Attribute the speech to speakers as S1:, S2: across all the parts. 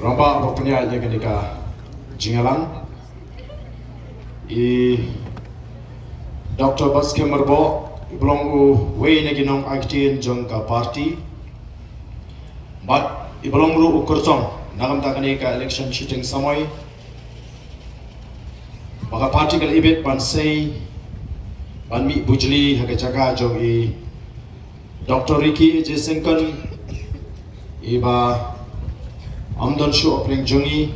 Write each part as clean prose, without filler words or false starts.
S1: Romba bapanya yang kenika Jingalang Dr. Baskem Merbo belong way naginong aktin jong ka party but ibelong ru ukurtong nagam ta kenika election shooting samoy baka party kal ibet ban say ban mi bujli haga jaga jong Dr. Ricky Jesengkan iba Amdan Shu Opring Jungi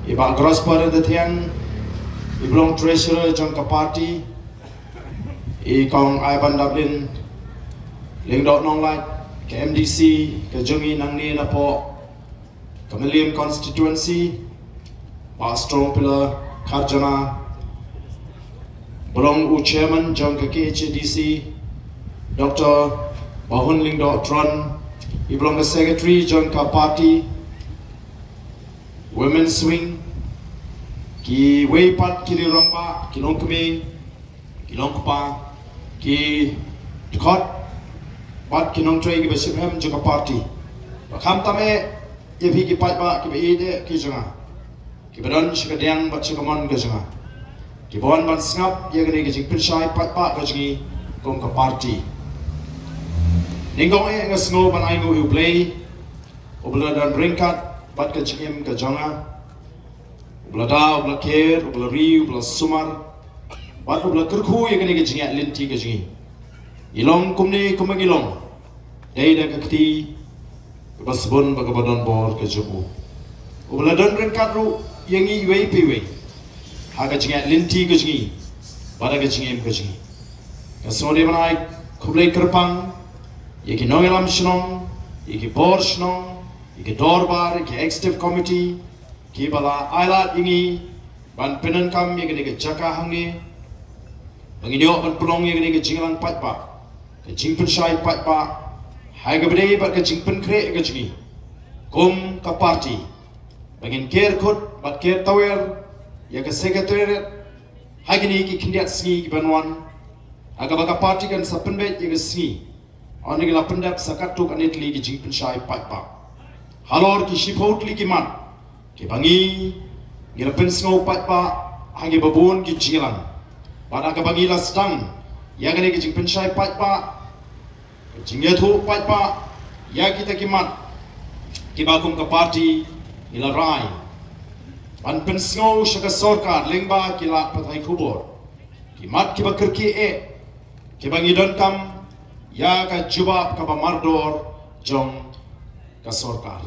S1: Iba Grosper the Tiang Iblong Treasurer Jongka Party Kong Iban Dublin Lingdot Nong Light ke MDC ke Jungi Nang Ni na po Kamilium Constituency Pak Strong Pillar Karjana Belong U Chairman Jongka KHDC Dr. Bahun Lingdot Tron Iblong the Secretary Jongka Party Women's Wing Ki Weipat Ki Liromba Ki Longkme Ki Longkpa Ki Tukot Pat Ki Nongtray Ki Besiphem Jongka Party Bakam Tame Yepi Ki Patba Ki Beide Ki Jonga Ki Badan Shikadang Bat Shikamon Ki Jonga Ki Bawan Ban Singap Yagani Ki Jingpin Shai Patba Ki Jongi Jongka Party Ninggong ngasngo ban aingo u play ubla dan ringkat bat ka jim ka jonga ubla da ubla ker ubla ri ubla sumar bat ubla kerkhu yegani ka jinga linti ka jingi ilong kumni kumagilong dai da kakti basbon bagabadon bor ka jubu ubla dan ringkat ru yangi wei piwe haga jinga linti ka jingi bada ka jingim ka jingi kasode banai kublai kerpang Yeki nongelam shnong, yeki bor shnong, yeki dorbar, yeki executive committee, ki bala ailat ingi, ban penan kam yeki nege jaka hangi, banginyo ban pelong yeki nege jinglang patpa, ke jingpen shai patpa, hai gabde bat ke jingpen kre ke jingi, kum ka party, bangin ker kut, bat ker tawer, yeki sekretariat, hai gini ki kindiat singi ki banwan, aga baka party kan sapenbet yeki singi, Ani gila pendap sakatuk anit li ki jingpen shai patpa. Halor ki shipot li ki man. Ki bangi gila pensngau patpa hangi babun ki jingilang. Pada ka bangi la stang yagane ki jingpen shai patpa. Jingethu patpa ya kita ki man. Ki bakum ka party gila rai. Ban pensngau shaka sorkar lengba ki la patai kubur. Ki mat ki bakirki ki bangi don kam ya ka jubab ka mardor jong ka sorkar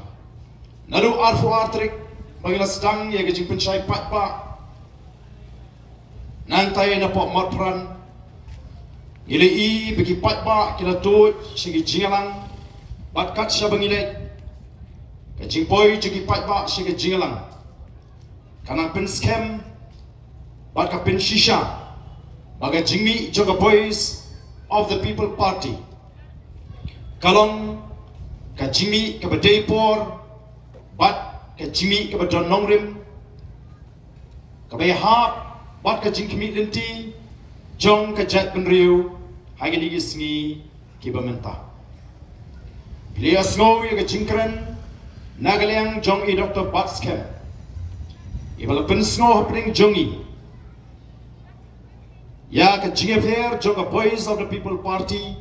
S1: naru arfu artrik bagila sedang ya ka jingpen shai patpa nang tay na po marpran ile i bagi patpa kila tu sigi jingalang bat kat sya bangile ka jingpoi jigi patpa sigi jingalang kanang pen scam bat ka pen shisha baga jingmi joga boys of the People Party. Kalong ka Jimmy ka Badaypor, bat ka Jimmy ka Badon Nongrim, ka Bayhap, bat ka Jingkimi Linti, Jong ka Jet Penriu, hagi digisngi ki Bamenta. Bilias ngo ya ka Jingkren, nagaliang Jong i Dr. Baskem. Ibala pensngo happening Jongi. Ya ka jingepher joga boys of the People Party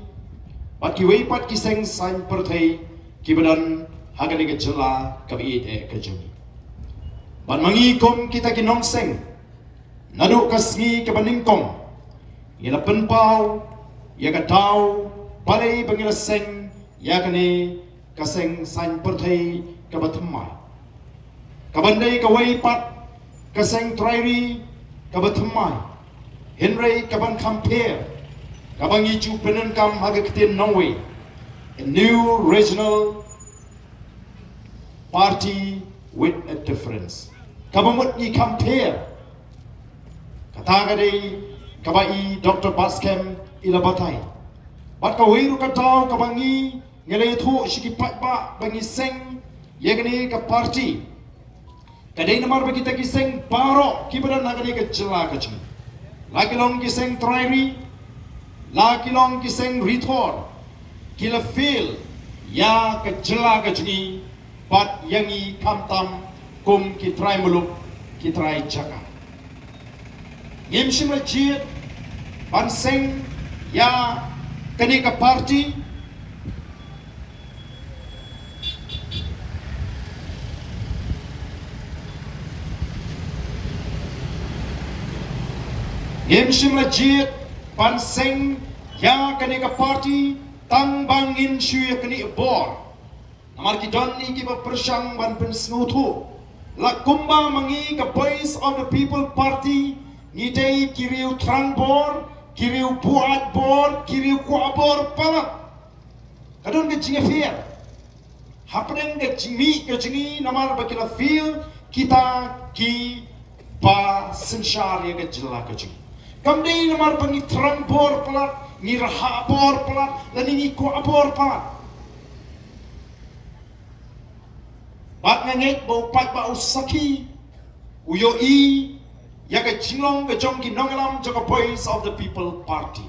S1: bat ki wei pat ki seng sign perthai ki badan hagani ke jela ka bi ka jungi ban mangi kom kita ki nong seng nadu kasngi ka baningkom ila penpau ya ka tau palei bangila seng ya kane ka seng sign perthai ka bathmai ka bandai ka wei pat ka seng trairi ka bathmai Henry kabang compare kabang iju penen kam haga ketin Norway a new regional party with a difference kabang mut ni compare kata gadai kabai Dr. Baskem ilabatai bat ka wiru katau kabangi ngele thu shiki patba bangi seng yegani ka party kadai namar bagi ta ki seng paro kibaran nagani ka jela ka ching Laki long kiseng trairi, laki long kiseng rithor, kila feel ya ka jela ka jingi bat yangi kamtam kum kitrai muluk kitrai jaka ngim shimla jit ban seng ya kanika party ngim shimla jit ban seng ya kanika party tang bangin shuya kani bor namar ki don ni ki ba persang ban pen snutu la kumba mangi ka voice of the people party ni dei kiriu trang bor kiriu buat bor kiriu kwa bor pala kadon ke jinga fier hapnen ke jingi namar ba kila feel kita ki ba senshar ya ke jela ke jingi kam dei namar bangi trang bor pala ni raha bor pala la ni kwa bor pala bat ngengek bau pat bau saki uyo i yaga jinglong ke jong ki nongalam jaga voice of the people party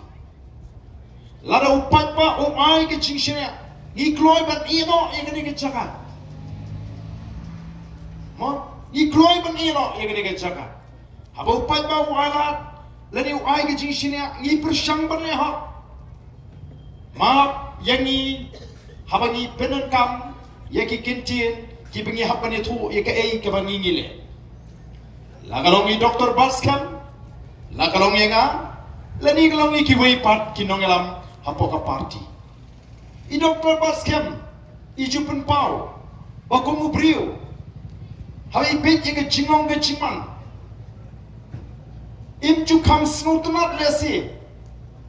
S1: lada upat ba o ai ke jingshya ni kloi ban ino yega ni ke jaga mo ni kloi ban ino yega ni ke jaga haba upat ba wala lani ai ke jingshya ni persang ban le ha ma yangi haba ni penan kam yaki kintin ki bengi hapani tu ye ke ei ke bangi ngile la kalong i doktor baskam la kalong ye nga la ni kalong i ki wei pat ki nongelam hapo ka party i doktor baskam i jupen pau ba komu brio hai pet ye ke jingong ke jingman im ju kam snutumat lesi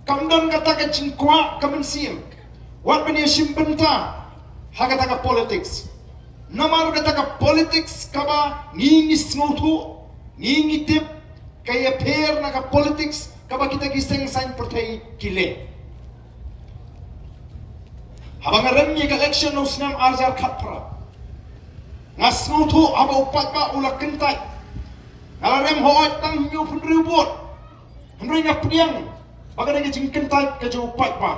S1: kam don kata ke jingkwa kamen sim wat bani shimbenta hakata ka politics namar kata ka politics kaba ngingi snotu ngingi tip kaya pair na ka politics kaba kita giseng sign pertai kile habang rem ye ka election no snam arjar khapra nga snotu aba upat ba ula kentai ngala rem hoat tang nyu pun ribut hendri nga pdiang baga ga jing kentai ka jo upat ba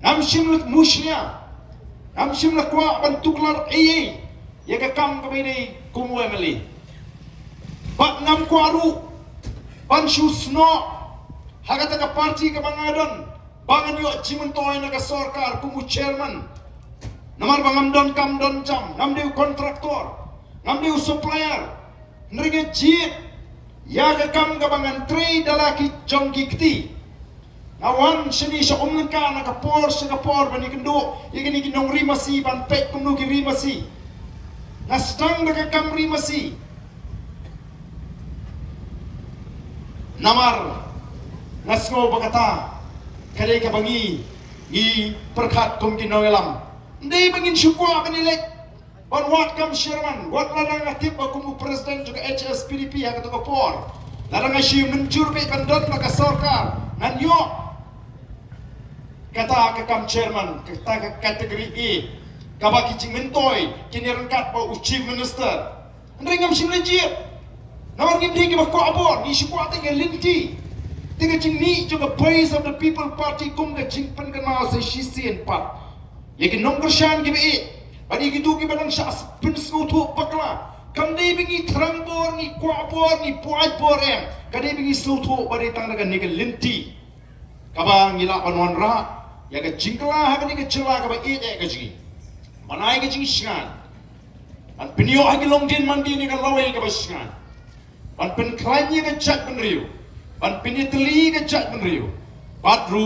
S1: nam shimlut mushnya am shimla kwa ban tuklar ei ye ka kam ka bini kumu emeli bat nam kwaru ban shusno hagata ka party ka bangadon bangan yo chimuntoy na ka sarkar kumu chairman namar bangam don kam don jam nam diu kontraktor nam diu supplier nringe jit ya ka kam ka bangan trade dalaki jongki kti awan sini sa umlengka na kapor sa kapor bani kendo yegini kinong rimasi ban pek kumno ki rimasi nastang na kam rimasi namar nasngo bakata kare ka bangi i perkat kum kinongelam ndai bangin syukwa kanilek ban wat kam sherman wat ladang aktif kumu presiden juga HSPDP ha ka kapor ladang asy mencur be bandon maka sarkar nan yo kata ke kam chairman kata ke kategori E kabaki jing mentoy kini rengkat pa chief minister ndengam simleji nawar ngim digi ba ko abor ni sikwa tenge linti tenge jing ni juga voice of the people party kum ga jing pen kana se shisien pat yegi nomor shan gibi E badi gitu ki banang shas pen snutu pakla kam dei bingi trambor ni ko abor ni puai borem kadai bingi snutu badi tang daga ni linti kabang ngila panwan ra ya ke jingkla ha ke jela ka ba e de ke ji manai ke jing shan an pinio ha ke long din man di ni ka lawe ke ba shan an pen kranye ke chat ben riu an pinitli ke chat ben riu badru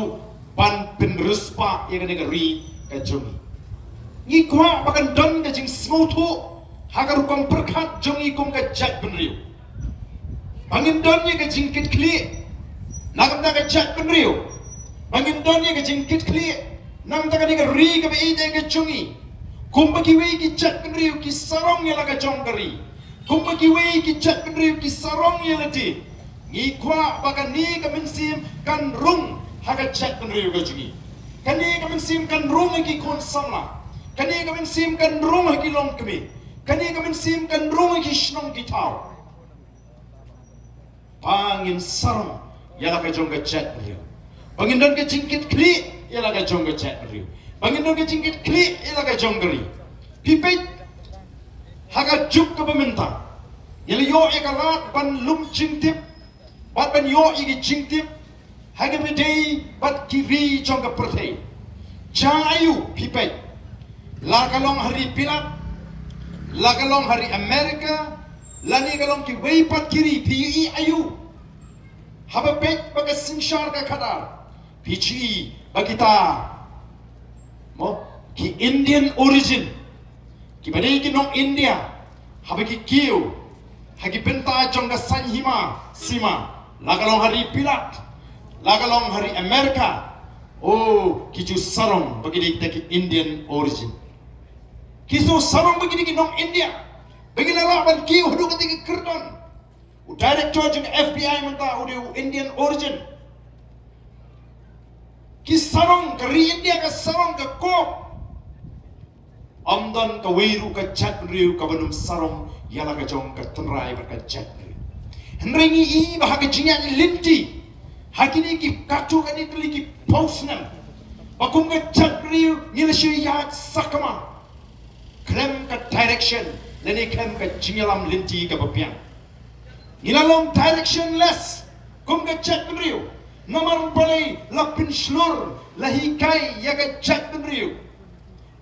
S1: pan pen ruspa ya ke ri ke jumi ni kwa bakan don ke jing smotu ha ka rukom perkhat jumi kum ke chat ben riu bangin don ye ke jing kit kli nagam da ke chat ben riu bangin don ye ke jingkit clear nam ta ka ri ka be ide ke chungi kumba ki we ki chat ben riu ki sarong ye la ka jong kari kumba ki we ki chat ben riu ki sarong ye lati ni kwa baka ni ka mensim kan rung ha ka chat ben riu ka chungi kan ni ka mensim kan rung ki kon sama kan ni ka mensim kan rung ki long kmi kan ni ka mensim kan rung ki shnong ki tau pangin sarong ye la ka jong ka chat ben riu bangin don ke jingkit kli ialah ka jong ke chat riu bangin no ke jingkit kli ilaga jonggeri pipet haga juk ke pemerintah yeli yo ekalat ban lum jingtip bat ban yo igi jingtip haga bedei bat kiri jongga perthei ayu pipet lakalong hari Pilat lakalong hari Amerika lani kalong ki weipat kiri pi ayu haba pet baga sinshar ka khadar pichi bagita mo ki Indian origin ki badai ki nong India haba ki kiu hagi benta jongga sanhima sima lakalong hari Pilat lakalong hari Amerika oh kiju sarong bagi kita ki Indian origin kisu sarong bagi ki nong India bagi lawan kiu hudu ketika kerdon director jeng FBI mentah udah Indian origin ki sarong ke India ke sarong ke kop amdan ke wiru ke chat riu ke benum sarong yala ke jong ke tenrai ke chat riu henrengi i bahagia jingan linti hakini ki katu kani tuli ki pausnam bakum ke chat riu nilasi yat sakama krem ke direction leni krem ke jingalam linti ke bapiang nilalong directionless kum ke chat riu nomor balai lapin slur lahikai ya ke chat riu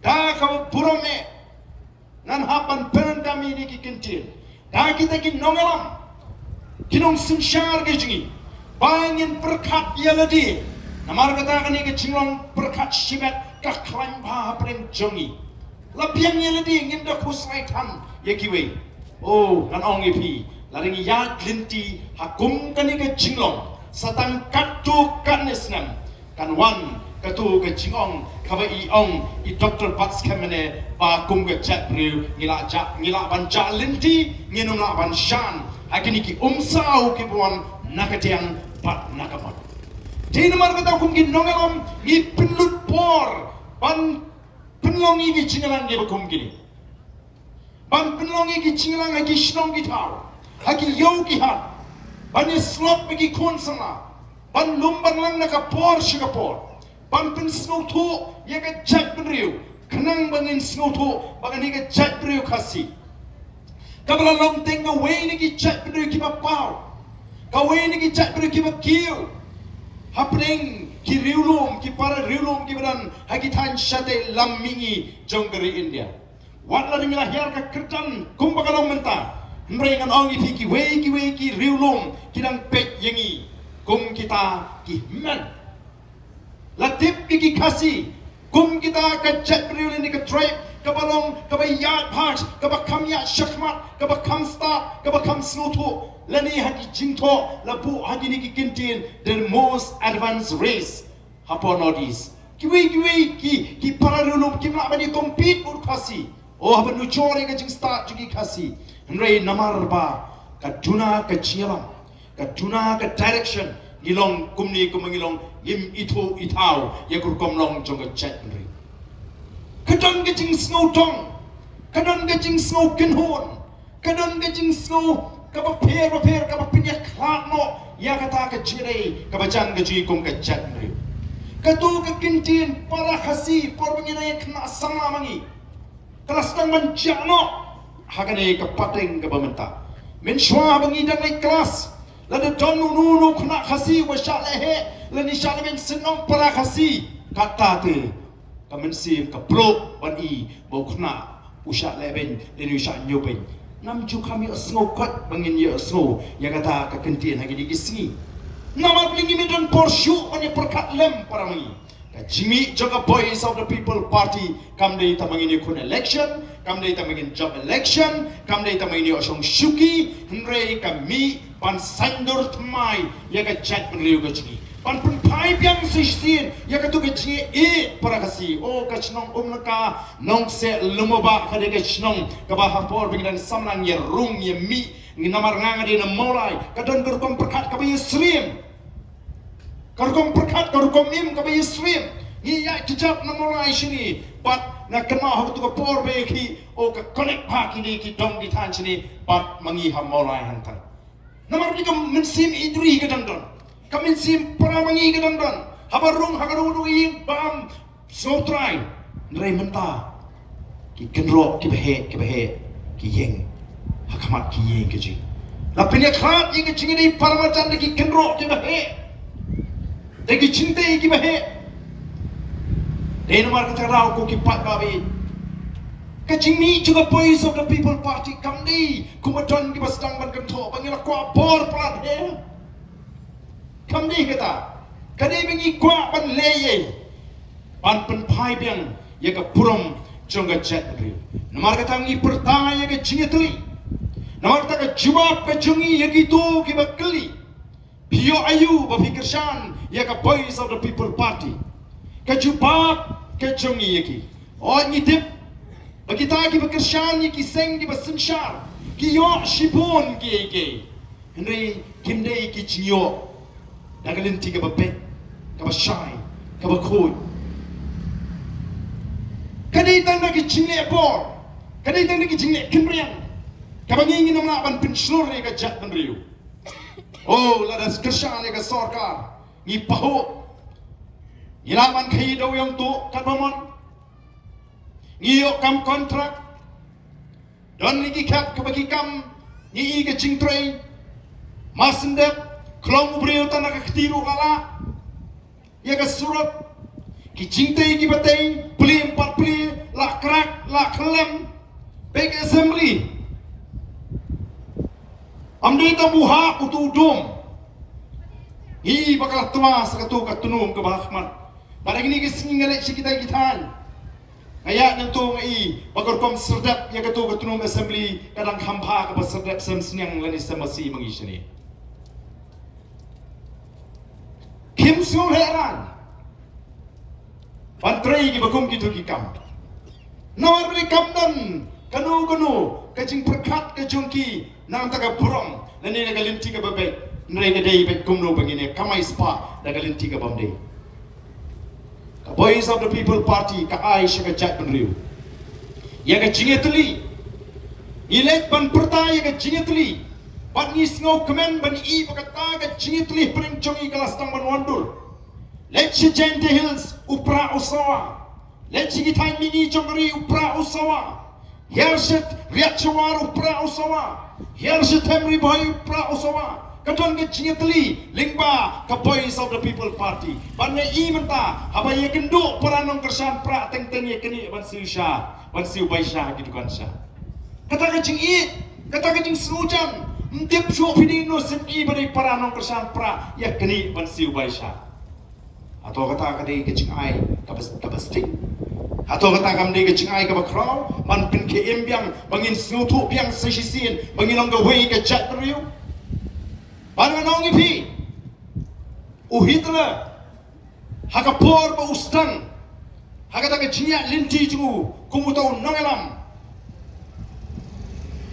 S1: dah kau burome nan hapan peren kami ni ki kintin dah kita ki nongalam kinong sinshar ke jingi bangin perkat ya ladi namar kata kani ke jinglong perkat shibat ka klan ba preng jongi lapiang ya ladi ngin da kusai tan ya kiwe oh nan ong ipi laring ya linti hakum kani ke jinglong satang katu kanisnam kan wan katu ke jingong kaba i ong i Dr. Bats kemene ba kum ke chat riu ngila ban ja linti nginum la ban shan akini ki umsau ki buan nakatiang pat nakamat dina mar kata kum ki nongalam ngi pinlut por ban pinlongi ki jingalang ge kum gini ban pinlongi ki jingalang ki shnong ki tau haki yo ki hat bani slop bagi konsana ban lumban lang nakapor shikapor ban pin snow to yaga chat riu kanang bangin snow to bagani ga chat riu khasi kabala long tenga way ni ki chat riu ki pau ka way ni ki chat riu ki kiu happening ki riulum ki para riulum ki badan hagi than shate lammingi jonggeri India wat la dingla hiar ka kertan kumbakalong menta mrengan ong ipi ki way ki riulum kidang pet yengi kum kita ki men latip ki kasi kum kita ka chat riul ni ka tribe ka balong ka bayat part ka bakam ya shakmat ka bakam start ka bakam snutu lani hadi jingto labu hadi ni ki kintin the most advanced race hapo nodis ki para riulum ki mla bani compete ur kasi oh habanu chore ka jing start jugi kasi Henry namar ba kaduna ka chialam kaduna ka direction gilong kumni kumangilong yim ito itau yakur komlong jonga chat Henry kadon ka jing snow tong kadon ka jing snow kinhon kadon ka jing snow ka ba per ka ba pinya klat no ya kata ka jire ka ba jang ka ji kum ka chat Henry katu ka kintin para khasi por mangina yak na sama mangi kelas tang man jano hagane ka pateng ka bamenta men shwa bangi dang lai kelas la de donu nu khna khasi wa sha le he la ni sha le men sinong para khasi kata te ka men sim ka pro ban i bo khna usha le ben le ni sha nyo ben nam ju kami asngo kat bangin ye asngo ya kata ka kentien hagi di gisni nama blingi mi don porshu ani perkat lem para mangi Jimmy Jaga Boys of the People Party kam dei tamangini kun election kam dei tamangin job election kam dei tamangini osong shuki henrei kami pan sandur tmai yaga chat riu gachni pan pun pai piang sistin yaga tu gachni e para kasi o kachnong umnaka nong se lumoba khade kachnong kaba hapor bingan samlang ye rung ye mi nginamar nganga di na molai kadon berkom perkat kabayu srim Karkom perkat karkom im kabai stream ni ya kijap na mulai sini pat na kena hak tu ka por be ki o ka connect pak ni ki dong di tan sini pat mangi ha mulai hantar namar ni kam mensim idri ka dandon kam mensim para mangi ka dandon habarung hagarung ing bam Sotrai, nrai menta, ki kenro ki behe, ki yeng, hakamat ki yeng keji. Lapinya khat yang kecing ini paramacan ki kenro ki behe, deki cintai ki behe. Dena mar kata rau ko ki pat babi. Kecing ni juga voice of the people party kam ni, kumadan ki basdang ban kentho, bangila kwa bor prat he. Kam ni kata, kadi bengi kwa ban leye. Ban penpai biang ya ke purom jongga jet negeri. Namar kata ngi pertama ya ke jingetli. Namar kata ke jawab ke jungi ya gitu ki bakli. Pio ayu berfikir shan ya ke voice of the people party. Ke jawab ke jungi ya ki. Oh ngitip bagi ta ki bakir shan ya ki seng ki basenshar. Ki yo shipon ki. Henry kimdei ki jinyo. Dagalin tiga bapet. Ka bashay. Ka bakoy. Kadai tang lagi cingle bor, kadai tang lagi cingle kimriang. Kabangi ingin nama ban pensiun mereka jat menriu. Oh, ladas kerja mereka sarkar, ni paho. Ilaman kaya daw yang tu kadamon. Ngiyo kam kontrak. Dan lagi kat kabagi kam ni ke cingtrai. Masendep kelong ubrio tanah ketiru kala. Ya ke surat. Ki cintai ki batai, peli empat peli, lah kerak, lah kelem, beg assembly. Amdei tamuha utu dom. Hi bakal tua sekatu katunum ke bahman. Pada gini kesini ngelak si kita kitan. Ayat yang tu ngai bakal kom serdap ya katu katunum assembly kadang hampa ke serdap semsenyang lani semasi mengisini. Kim Sung heran. Pantrai ki bakum gitu ki kam. Nawar beli kam dan kanu kacing perkat ke jungki nang taga burong nani naga linti ke babek nrai ke dei bet kumno begini kamai spa naga linti ke bamdei. Ka voice of the people party ka Aisyah ke jat penriu. Ya ke jingetli. Ilek ban perta ya ke jingetli. Ban ngisngau kemen ban i bakata ke jingetli pering jongi kelas tang ban wandur. Let's Gente Hills upra usawa. Let's kita mini jongri upra usawa. Hershet riachwar upra usawa. Hershet Henry boy upra usawa. Kadang ke cingetli lingba ke voice of the people party. Banne I menta abai kendo peranong kersan pra teng-teng ye keni ban siusha, ban siu baisha gitu kan sha. Kata ke cing I, kata ke cing senujan. Mtip syo pidino sen I bari peranong kersan pra ya keni ban siu baisha. Atau kata kadai kecing ai kabasting. Atau kata kamdai kecing ai kabakrau man pin ke embiang bangin snutu biang sesisin bangin long gawai ke chat riu. Bangan nong ipi. Uhitla hakapor ba ustang. Hakata kecinya linti jungu kumutau nongelam.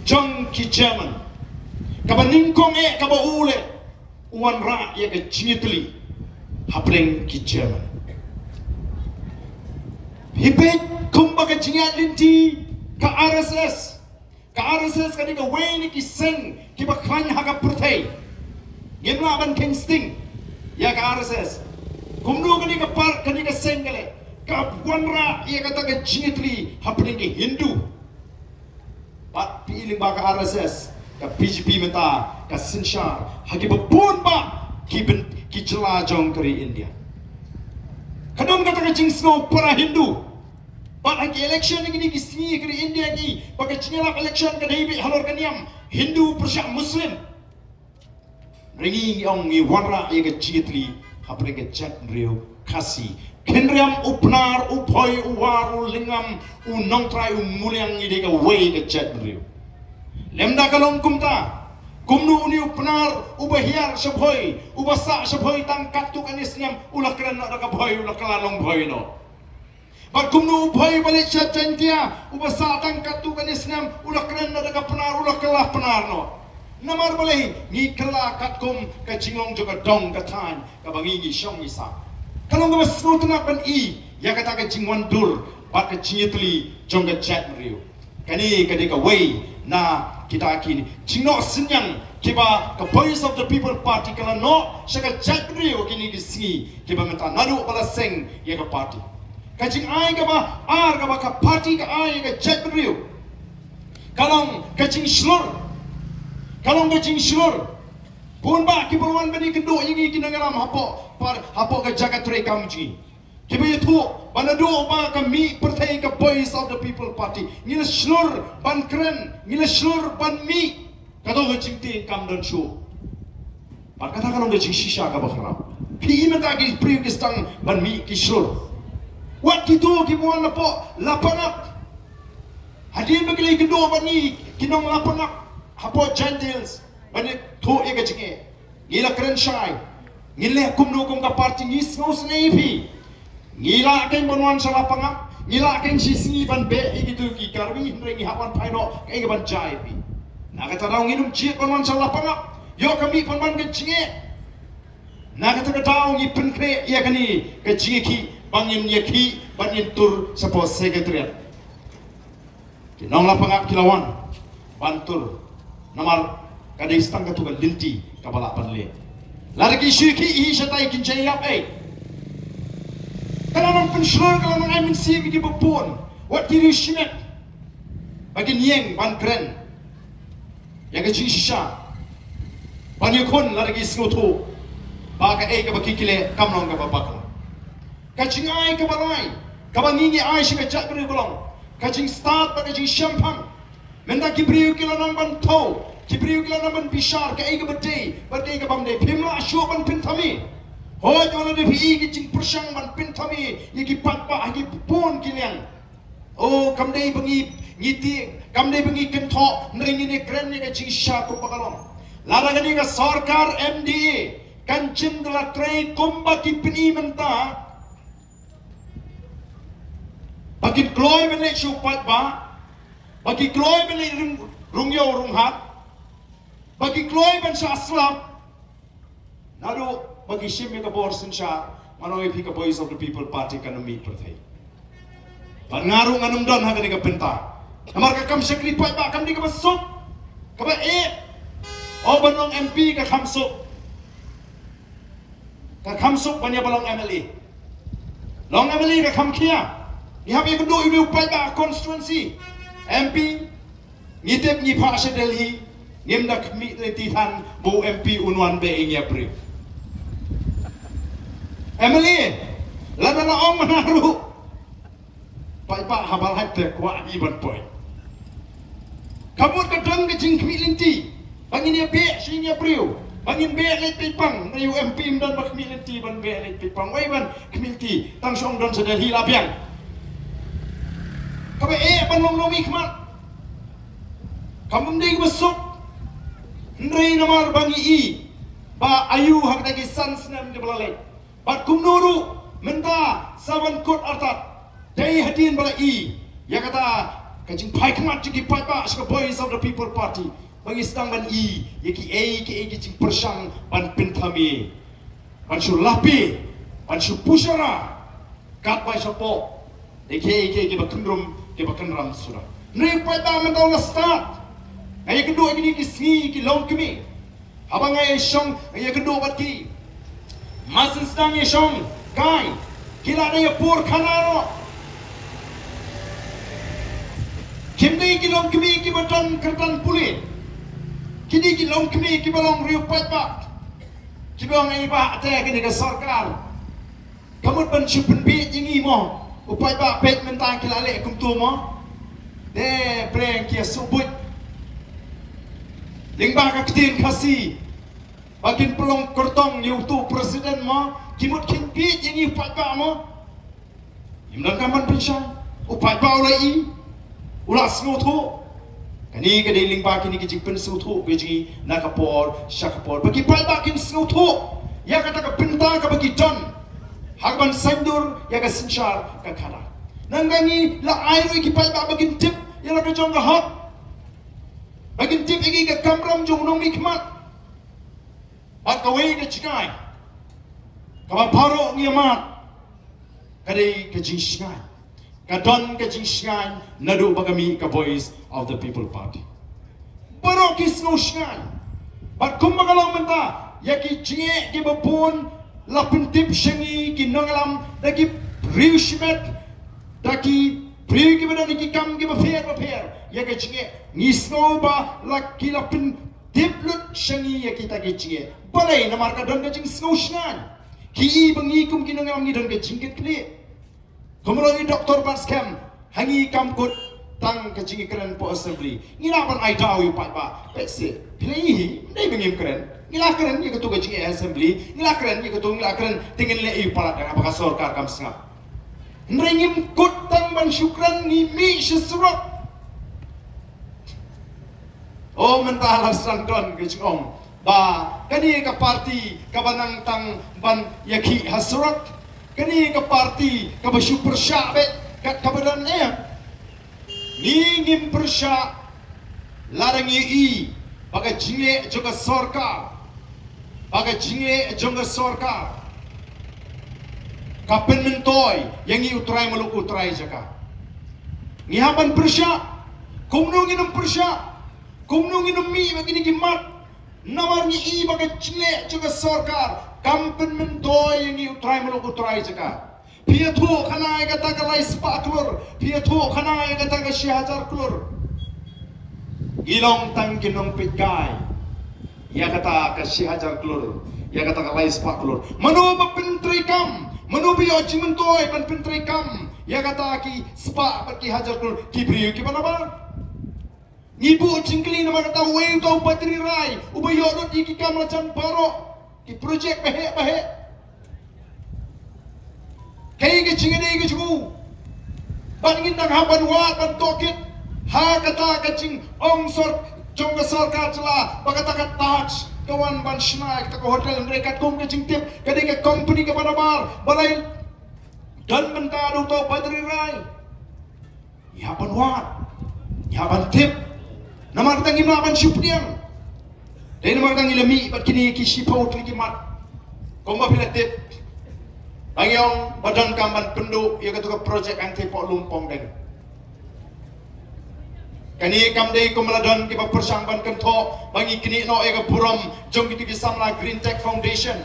S1: Jong ki German. Kabaningkong kabaule uan ra ya ke cingitli. Hapling ki German. Hibet kumbaga jingat linti ka RSS. Ka RSS kadi ka weni ki seng ki bakhan haga purthai. Gemla ban kingsting ya ka RSS. Kumdu kadi ka par kadi ka seng kale. Ka wanra ya kata ka jingitli hapling ki Hindu. Pat piling ba ka RSS ka BJP menta ka Sinshar hagi bapun ba ki jelajong keri India. Kadang kata kecing snow para Hindu. Pak lagi election ini kisni keri India ni. Pakai cingala election ke David halor kaniam Hindu persyak Muslim. Ringi yang ni warna yang kecitli hapre ke chat rio kasi. Kenriam upnar upoy uwaru lingam unong try umuliang ni deka way ke chat rio. Lemda kalong kumta. Kumnu ni upnar ubahiar syabhoi ubasa syabhoi tangkat tu kanis niam ulah kerana nak bhoi ulah kalalong bhoi no. Bat kumnu bhoi balik chatentia ubasa tangkat tu kanis niam ulah kerana nak penar ulah kalah penar no. Namar boleh ni kala katkum ka jingong juga dong katan ka bangi ni syong isa. Kalau ngam snu tuna ban I ya kata ka jingwan dur bat ka jingitli jong ka chat riu. Kani kadika way na kita kini cingno senyang kiba ke voice of the people party kalau no syaka chat rio kini di sini kiba minta nadu pada seng ya ke party kajing ai ka ba ar ka ba ka party ka ai ka jet riu kalong kajing slur pun ba ki berwan bani kendo ingi kinangalam hapo ka jagat re kamji kibe tu banado ba ka mi pertai ka voice of the people party ngila slur ban kren ngila slur ban mi kato kajing ti kam dan show par kata kalong kajing shisha ka ba kharap pi imata ki priu ki stang ban mi ki slur wat kitu ki buan lapo lapanap hadin bagilay kendo bani kinong lapanap hapo gentiles bani to ega jinge ngila kren shai ngile kumno kum ka party ngis ngos neipi ngila keng bonwan sa lapangap ngila keng sisi ban be igitu ki karbi ringi hapan paino keng ban jai pi nakataraw nginum chi bonwan sa lapangap yo kami panman ke jinge nakataraw ngi penkre ya kani ke jinge ki bangin yaki bangin tur sapo sekretariat kinong lapangap kilawan bantur namar kada istang katugal linti kabala panle largi syuki i shatai kinjay yap kana nang pensyur kalau nang amin si di bepun wat kiri shimet bagi nieng ban kren yang ke shisha ban yakun largi snoto baka ka bakikile kamnong ka babakla kaching ai ka balai ka bangingi ai shi ka jak beri golong kaching start baka jing shampang menda kibriu kilo nang ban to kibriu kilo nang ban bishar ka ka bade ka bamde pimla asyo ban pintami ho jono de bi ki jing persang ban pintami yiki patpa hagi pun kiniang oh kamdei bangi ngiti kamdei bangi kentho nringi ne kren ne ka jing sha ko pakalong laragani ka sarkar MDA kancim dala trei kumba ki pini menta bagi kloy bele chupat ba bagi kloy bele rungyo runghat bagi kloy ben sa aslam nado bagi shimya ka borsen sha manoy pika voice of the people party kanumi perthai pangaru nganum don ha ka penta amar ka kam sakri pai ba kam di ka basuk ka ba o banong MP ka khamsuk banya balong MLA long MLA ka khamkhia ni habi ko do ibu pai ba constituency MP ngitep ni pa sa Delhi ngim na kmi le titan bo MP unwan be ingya pre MLA lana na ong manaru pai ba habal hatte kwa iban poi kabut ka dang ke jing kmi linti bangin ya be singya pre bangin be le pipang na MP dan bak kmi linti ban be le pipang wai ban kmilti tang song don sa Delhi lapiang kabe ban long nomi khmat kamum dei besuk ndrei namar bangi i ba ayu hak dagi sans nam de balale bat kumnuru menta saban kot artat dei hadin bala i ya kata kajing pai khmat jiki pai ba ska voice of the people party bangi stang ban i yaki ki jing persang ban pintami ban sulapi ban pushara kat bai sopo ki ba kundrum ki ba kanram sura ndrei pai ba mentau la start ay kedua ini ki singi ki long kemi habang ay song ay kedua bat ki masin stang ay song kai kila na ya por kanaro kimni ki long kemi ki batan kertan puli kini ki long kemi ki balong riu pat ba ki bang ay ba ate ki ka sarkar kamut ban chupen bi jingi mo upai ba pet mentang kila le kum tu mo de preng ki subut lingba ka ktin kasi bakin pelong kertong yu tu presiden mo kimut kin pi jingi upai ba mo imdan kaman pensang upai ba ulai ulas ngoto kani ka de lingba kini ki jing pensu tu beji nakapor shakapor bagi pai ba kin ngoto ya kata ka pinta ka bagi don hagban sandur ya ka sinchar ka khana nangangi la airu ki pai ba bagin tip ya la ka jong ka hot bagin tip igi ka kamram jong nong mi khmat at ka wei ka chikai ka ba paro ngi mat ka de ka jing shngai ka don ka jing shngai nadu bagami ka voice of the people party paro ki sno shngai bat kum magalang menta ya ki jinge ki bapun la pintip shengi ki nongalam da ki riu shimet taki beri kita ni kam kita fair ya ke cinge ngisno ba la kila pin diplut shangi ya kita ke cinge balai namar ka don ke cing snowsnan ki bangi kum kinang ni don ke cingket kli kemudian doktor baskem hangi kam kut tang ke cinge keren po assembly ngila ban ai daw yu pat ba petse play dai bangim keren ngila keren ya ke tu ke cinge assembly ngila keren ya ke tu ngila keren tingin le yu palat dengan apakah sorkar kam sengap Nringim kutang ban syukran ni mi sesurat. Oh mentah sang don ke om. Ba kani ka parti ka banang tang ban yaki hasrat. Kani ka parti ka bersyukur syabet kat kabadan ni ngim persya larang i baga jingle juga sorka. Baga jingle juga sorka. Kapan mentoy yang i utrai maluk utrai jaka. Ngihaban persya, kumnung inum persya, kumnung inum mi begini gimat. Namar ni i baga cile juga sorkar. Kapan mentoy yang i utrai maluk utrai jaka. Pia tu kana ai kata ka lai spa klur, pia tu kana ai kata ka syahajar klur. Ilong tang kinong pitkai. Ya kata ka syahajar klur, ya kata ka lai spa klur. Manu bapentri kam. Menubi oji mentoy pan pentri kam ya kata ki spa pergi hajar kul ki brio ki mana ba ngibu jingkli nama kata wei tau patri rai ubayo dot ki kam lacan baro ki project bahe kai ki cingene ki jugu ban ngin nang haban wa ban tokit ha kata ka cing ong sor jong ka sarkar cela bagata ka touch kawan ban snai kita ke hotel mereka kum ke cingtip kadang ke company ke bar balai dan mentadu tau padri rai ya ban wat ya ban tip nama kita ngim ban syupdiang dan nama kita ngilami bat kini ki sipau lagi mat komba bila tip bayong badan kamban penduk ya ketua projek anti pok lumpong deng kani kam dei komaladan ki persangban kento bangi kini no ega buram jong ki samla Green Tech Foundation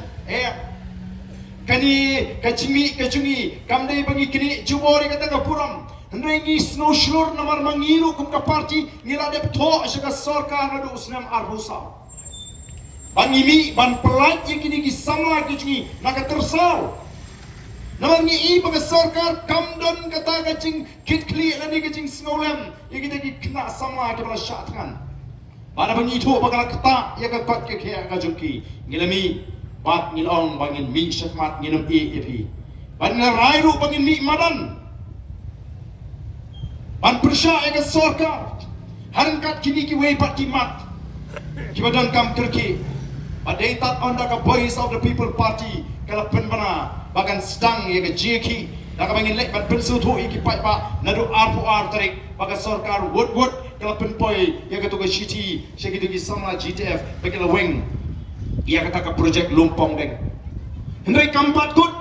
S1: kani kacungi kam dei bangi kini jubori kata ka buram nrengi snow shlur namar mangiru kum ka parti ngila dep to asaka sarkar nadu usnam arbusa bangi mi ban pelat yang kini ki samla kacungi naka tersau namar ngi baga sarkar kamdon kata kacing kit kli lani kacing snowlam ya kita ki kena sama ke bala syatkan mana bangi tu bakal kata ya ka pat ke kaya ka jungki ngilami bat ngilong bangin mi syakmat nginum epi ban ngarairu bangin mi madan ban persya ya ka sarkar harangkat kini ki wei pat ki mat ki badan kam terki badai tat onda ka voice of the people party kala penbana bagan stang ya ke jeki dak bangin lek ban pensu tu iki pai pa nadu arpu ar tarik baga sarkar wood kala penpoi ya ke tu ke city segitu ki sama GTF bagila wing ya kata ka project lumpong deng hendai kampat kut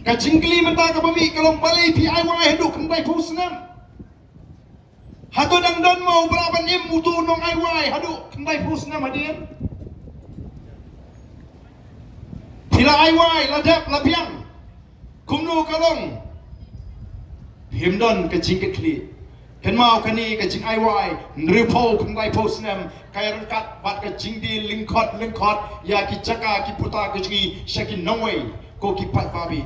S1: ka jingkli menta ka bami kalong balai PIY hidup kendai pusnam hado dang don mau beraban im mutu nong IY hadu kendai pusnam hadian bila IY ladap lapiang kumno kalong himdon ke jingket kli ken mau kani ke jing IY nripo kungai posnem kaya rengkat bat ke jingdi lingkot ya ki jaka ki puta ke jingi shakin nongway ko ki pat babi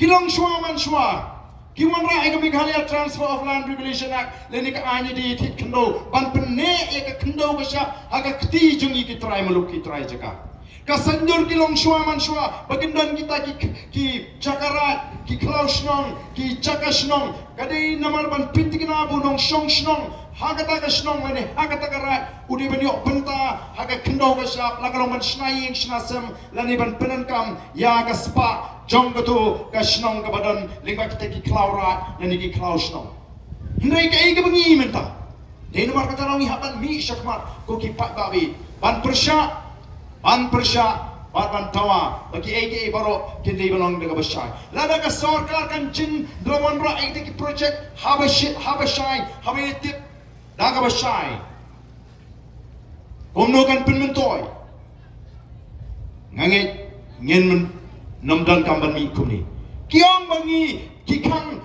S1: kilong shwa man shwa ki wanra ega Meghalaya Transfer of Land Regulation Act leni ka anya di tit kendo ban penne e ka kendo ka sya aga kti jungi ki try maluk ki try jaka kasanjur kilong shwa man shwa bagindan kita ki jakarat ki klausnong ki jakasnong kadai namar ban pintik na bu nong shong shnong hagata ka shnong lene hagata ka rat udi ban yok benta haga kendo ka sya lagalong ban shnaying shnasem lani ban penankam ya ka spa jong gatu ka shnong ka badan lingba kita ki klaurat lani ki klausnong hendai ka ega bangi menta dai namar kata rawi haban mi syakmat ko ki pat babi ban persya ban persya ban tawa bagi AKA baro kini belong dengan besar. Lada ke sarkar kan jin drawan ra itu ki project habashai habitip daga besar. Komno kan penmentoy. Ngangit ngin namdan kamban mi kumni. Kiong bangi kikang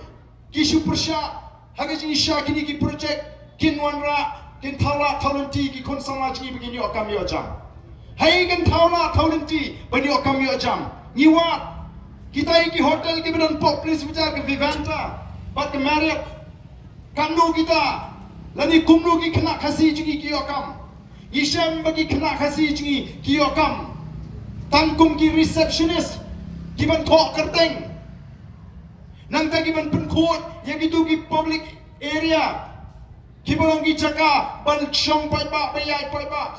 S1: Kishu persya hagajing isya kini ki project kinwanra kin thala thalanti ki konsama jingi begini okam yo jam. Hai kan thala thalanti bani okam yo jam. Niwat kita ki hotel ki bedan pop please bicara ke Vivanta, bat ke Marriott. Kanu kita lani kumnu ki kena khasi jingi ki okam. Isham bagi kena khasi jingi ki okam. Tangkum ki receptionist ki ban thok kerteng. Nang tagi ban penkot yang itu ki public area ki balong ki jaka ban chong pai ba bayai pai ba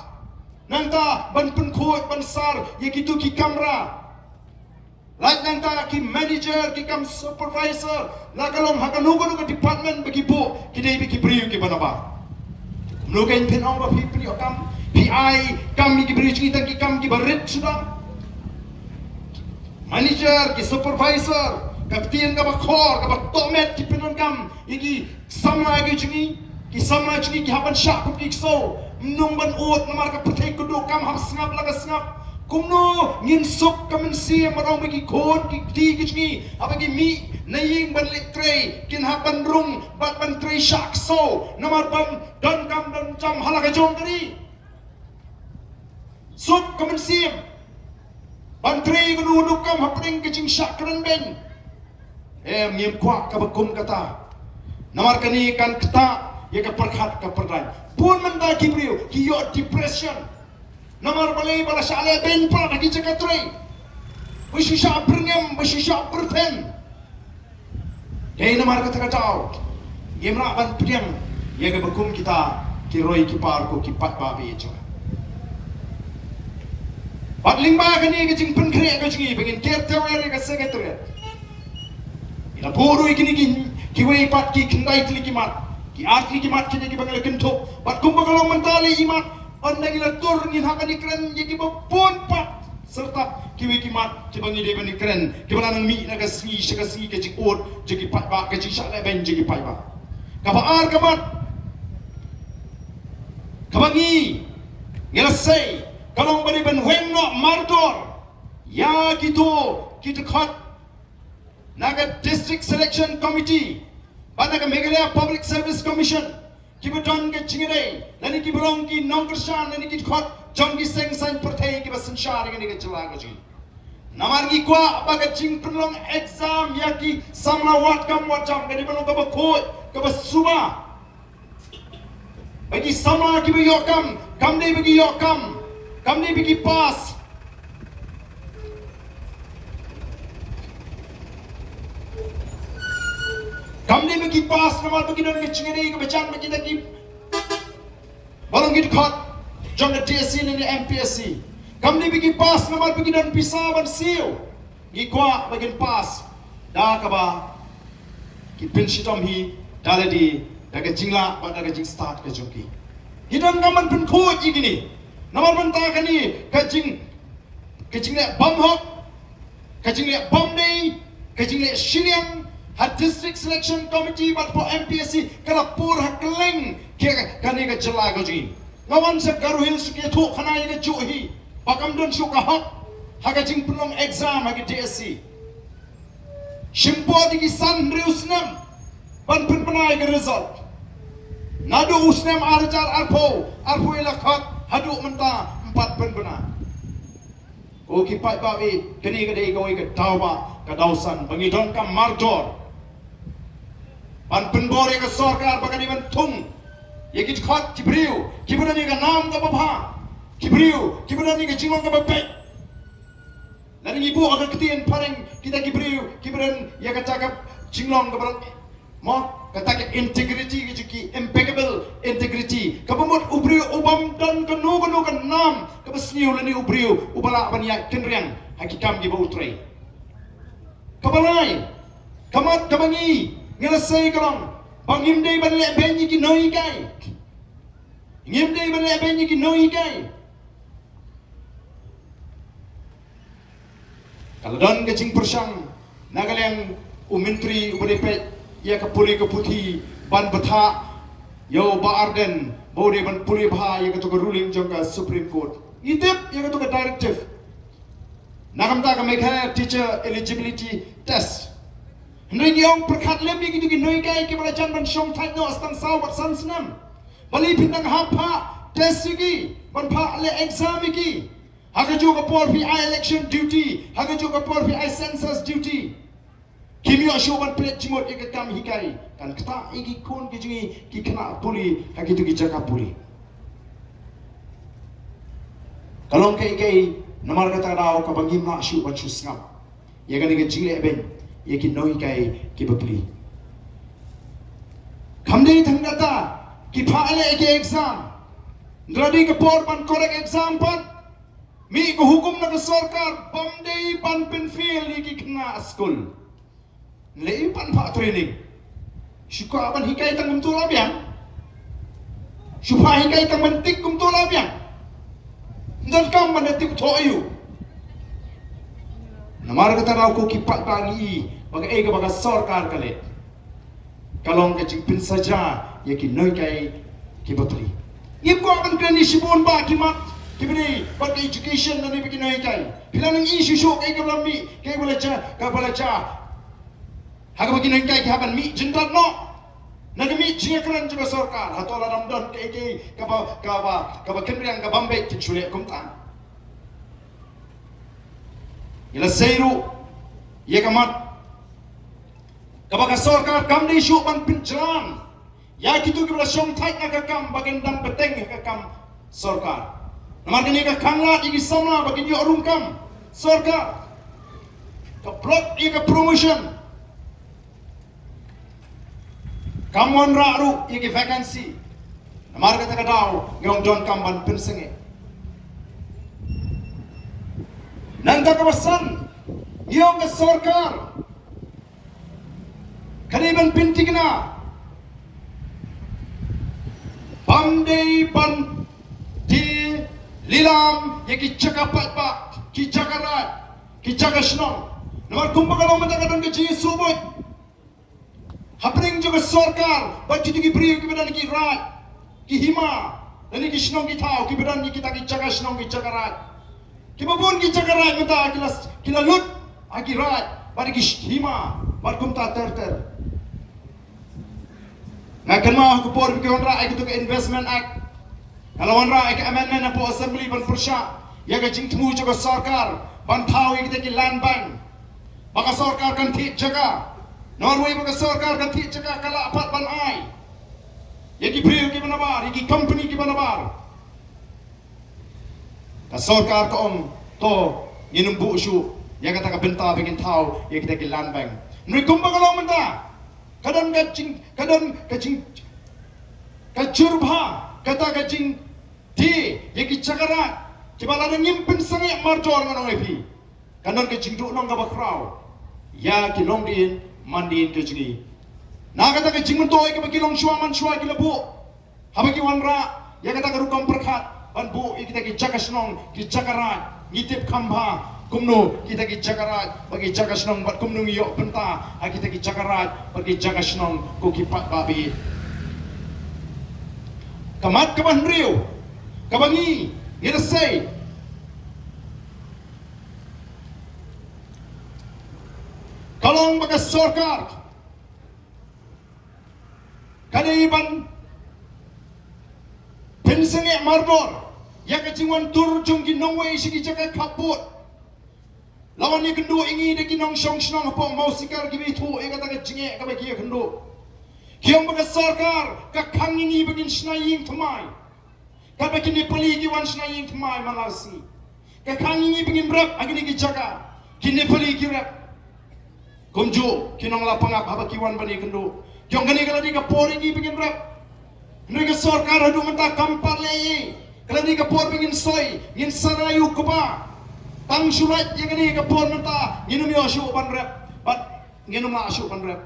S1: nang ta ban penkot ban sar yang itu ki kamera lak nang ta ki manager ki kam supervisor la kalong hakanugo ke department bagi po ki dei bagi priu ki banaba mlogen pen ong ba pi okam pi kam ki priu ki kam ki barit sudah manager ki supervisor kapten ka bakor ka baktomet ki pinon kam igi samla gi jingi ki samla jingi ki haban syak ku ikso mnung ban ut namar ka puthai ku do kam ham sngap laga sngap kumno ngin sup kamen si marong bagi khon ki ti gi jingi abagi mi naying ban litre kin haban rung bat ban tre syak so namar ban dan kam dan jam halaga jong kari sup kamen si ban tre ku do kam hapring gi jing syak kran ben ngim kuak ka bakum kata namar kani kan kata ya ka perkhat ka perdai pun menda kibriu ki yo depression namar balai bala shale ben pa dagi cakatrai wishisha berngam wishisha berten dei namar kata kacau gemra ban pediam ya ka bakum kita ki roi ki par ko ki pat ba be jo batling ba kani ke jing pen kre ka jingi begin ker tewer ka secretary ina boru ikini ki wei pat ki kendai tli ki mat ki atli ki mat kini ki bangal kento bat kumpa kalong mentali imat on nagila tur ngin hakani kren ye ki pun pat serta ki wei ki mat ki bangi de bani kren ki banang mi na ka sni shaka sni ke jik ot je ki pat ba ke jik shala ben je ki pai ba ka ba ar ka mat ka bangi ngela sei kalong bani ben weng no mardor ya kito kita khat naga district selection committee banaga Meghalaya public service commission kibuton ke chingere lani kibrong ki nongkershan lani ki khot jonggi seng san perthai ki basan shar ni ke chala ga ji namar gi kwa baga ching prolong exam ya ki samla wat kam wat jam ke banong ka ba khoi ka ba suba bagi sama ki ba yokam kam ne bagi yokam kam ne bagi pass kamne bagi pas namal bagi don ngechingeni ke becan bagi taki balong git khot jong DSC ni MPSC kamne bagi pas namal bagi don pisa ban siu gi kwa bagi pas da ka ba ki pinshitom hi daladi daga jingla ba daga jing start ke joki hidon ngaman pun kho ji gini namal ban ta kani ka jing le bam hok ka jing le bam nei ka jing le shiniang hat district selection committee bat po MPSC kala pur hakleng ke kani ka jala go ji ngawan sa garuhil suke thu khana ye ju hi bakam don shu ka hak haga jing punong exam hagi DSC shimpo di san reusnam ban pun panai ke result nadu usnam arjar arpo ila khat hadu menta 4 pen bena o ki pai ba we kani ka dei go ke tauba ka dausan bangi don kam marjor ban penbore ka sarkar bagani ban thung ye ki khat kibriu kibudani ka naam ka bapha kibriu kibudani ka jingong ka bape lani ibu agar ketien pareng kita kibudan ya ka cakap jinglong ka barang mo ka tak integrity ki impeccable integrity ka bamot ubriu ubam dan ka no ka naam ka basniu lani ubriu ubala ban ya kenriang hakikam gi ba utrai kabalai kamat kabangi ngelasai kalong bangim dei ban le benyi ki noi gai ngim dei ban le benyi ki noi gai kalau don ke jing persang nagaleng umentri ubrepe ya ka puri ka puthi ban batha yo ba arden bode ban puri bha ya ka to ruling jong ka supreme court itep ya ka to directive nagamta ka Meghalaya teacher eligibility test Hendai diong perkat lem gitu ki noi kai ki belajan ban syong thai no astang saw bat san senam. Bali pindang hapa test gi ban pha le exam gi. Haga juga por pi election duty, haga juga por pi census duty. Kimi asyo ban plate jimot ika kam hikai kan kata igi kon ki jingi ki kena puli hagi tu ki jaga puli. Kalong kai namar kata dau ka bangim na asyo ban susngam. Ya kan ika jingle ben ya ki noi kai ki bapli. Kamdei thanggata ki phaale ke exam. Ngradi ka por ban korek exam pan. Mi ko hukum na ka sarkar bamdei ban penfil ki kena school. Lei pan pa training. Syukur ban hikai tang kum tu labiang. Syupa hikai tang mentik kum tu labiang. Dan kam ban tik tho ayu. Namar kata rau ko kipat bangi bagai ka baga sarkar kale. Kalong ke jing pin saja ya ki noi kai ki batri. Ngip ko ban krani sibon ba ki mat ki beri bat education na ni bikin noi kai. Pilang isu syok kai ka lambi kai belajar Haga bagi nengkai kihaban mi jendrat no. Naga mi jengakran juga sarkar. Hatola ramdan ke kaba kenriang kabambe kichule kumtan. Ila seiru ye kamat kaba ka sarkar kam ni syuk ban pinjalan. Ya kitu kibla syong thai na kam bagendang beteng ka kam sarkar. Namar kini ka kangla igi samla bagi yo arung kam sarkar. Ka plot ye ka promotion. Kamuan raru iki vacancy. Namar kata kadau ngong don kamban pinsenge. Nanta kawasan ngong ke sarkar. Kaniban pintigna. Pandai ban di lilam yaki cakapat ba ki cakarat ki cakasno. Namar kumbagalong mata kadang ke subot. Hapring juga sarkar baca tigi beri ki badan ki rat ki hima dan ki snong ki thau ki badan ki kita ki jaga snong ki jagarat ki babon ki jagarat mata kila lut agi rat bari ki hima bar kum ta ter ngakan ma ko por ki honra ai to investment act kalau honra ai amendment po assembly ban persya ya ga jing tmu juga sarkar ban thau ki land bank baka sarkar kan thi jaga Norway baka sarkar kan thi jaga kala apat ban ai. Yaki priyo ki banabar, yaki company ki banabar. Ka sarkar ka to nginum bu syu ya kata ka benta bikin tau ya kita ki land bank. Nui kumba kalau menta. Kadang kacing kacurba kata kacing di yaki cakarat. Cibala ada nyimpen sangat marjor nganong epi. Kadang kacing duk nong ka bakrau. Ya ki long din mandiin ke jini. Na kata ke jingun toy ke bagi long shua man shua ki lebu. Habagi wanra ya kata ke rukam perkat ban bu kita ki jakasnong ki jakarat ngitip kamba kumno kita ki jakarat bagi jakasnong bat kumno ngiyok penta kita ki jakarat bagi jakasnong ko ki pat babi. Kamat kaban riu kabangi ngiresay kalong baga sarkar kaniban pensenge mardor ya kacingwan tur jung ginongwe sigi jaga kaput lawan ni kendo ingi de ginong shong shnong po mau sikar gibi thu e kata kacingge ka bagi kendo kiong baga sarkar ka kangingi bagin snaying thamai ka bagi ni pali gi wan snaying thamai manasi ka kangingi bagin rap agini gi jaga kini pali gi rap Kumju kinong lapangap habakiwan bani kendo. Kyong gani kala di kapori gi bikin rap. Nui ka sarkar hadu menta kampar leye. Kala di kapor bikin soy ngin sarayu kuba. Tang sulat yang gani kapor menta nginum yo syu ban rap. Bat nginum la syu ban rap.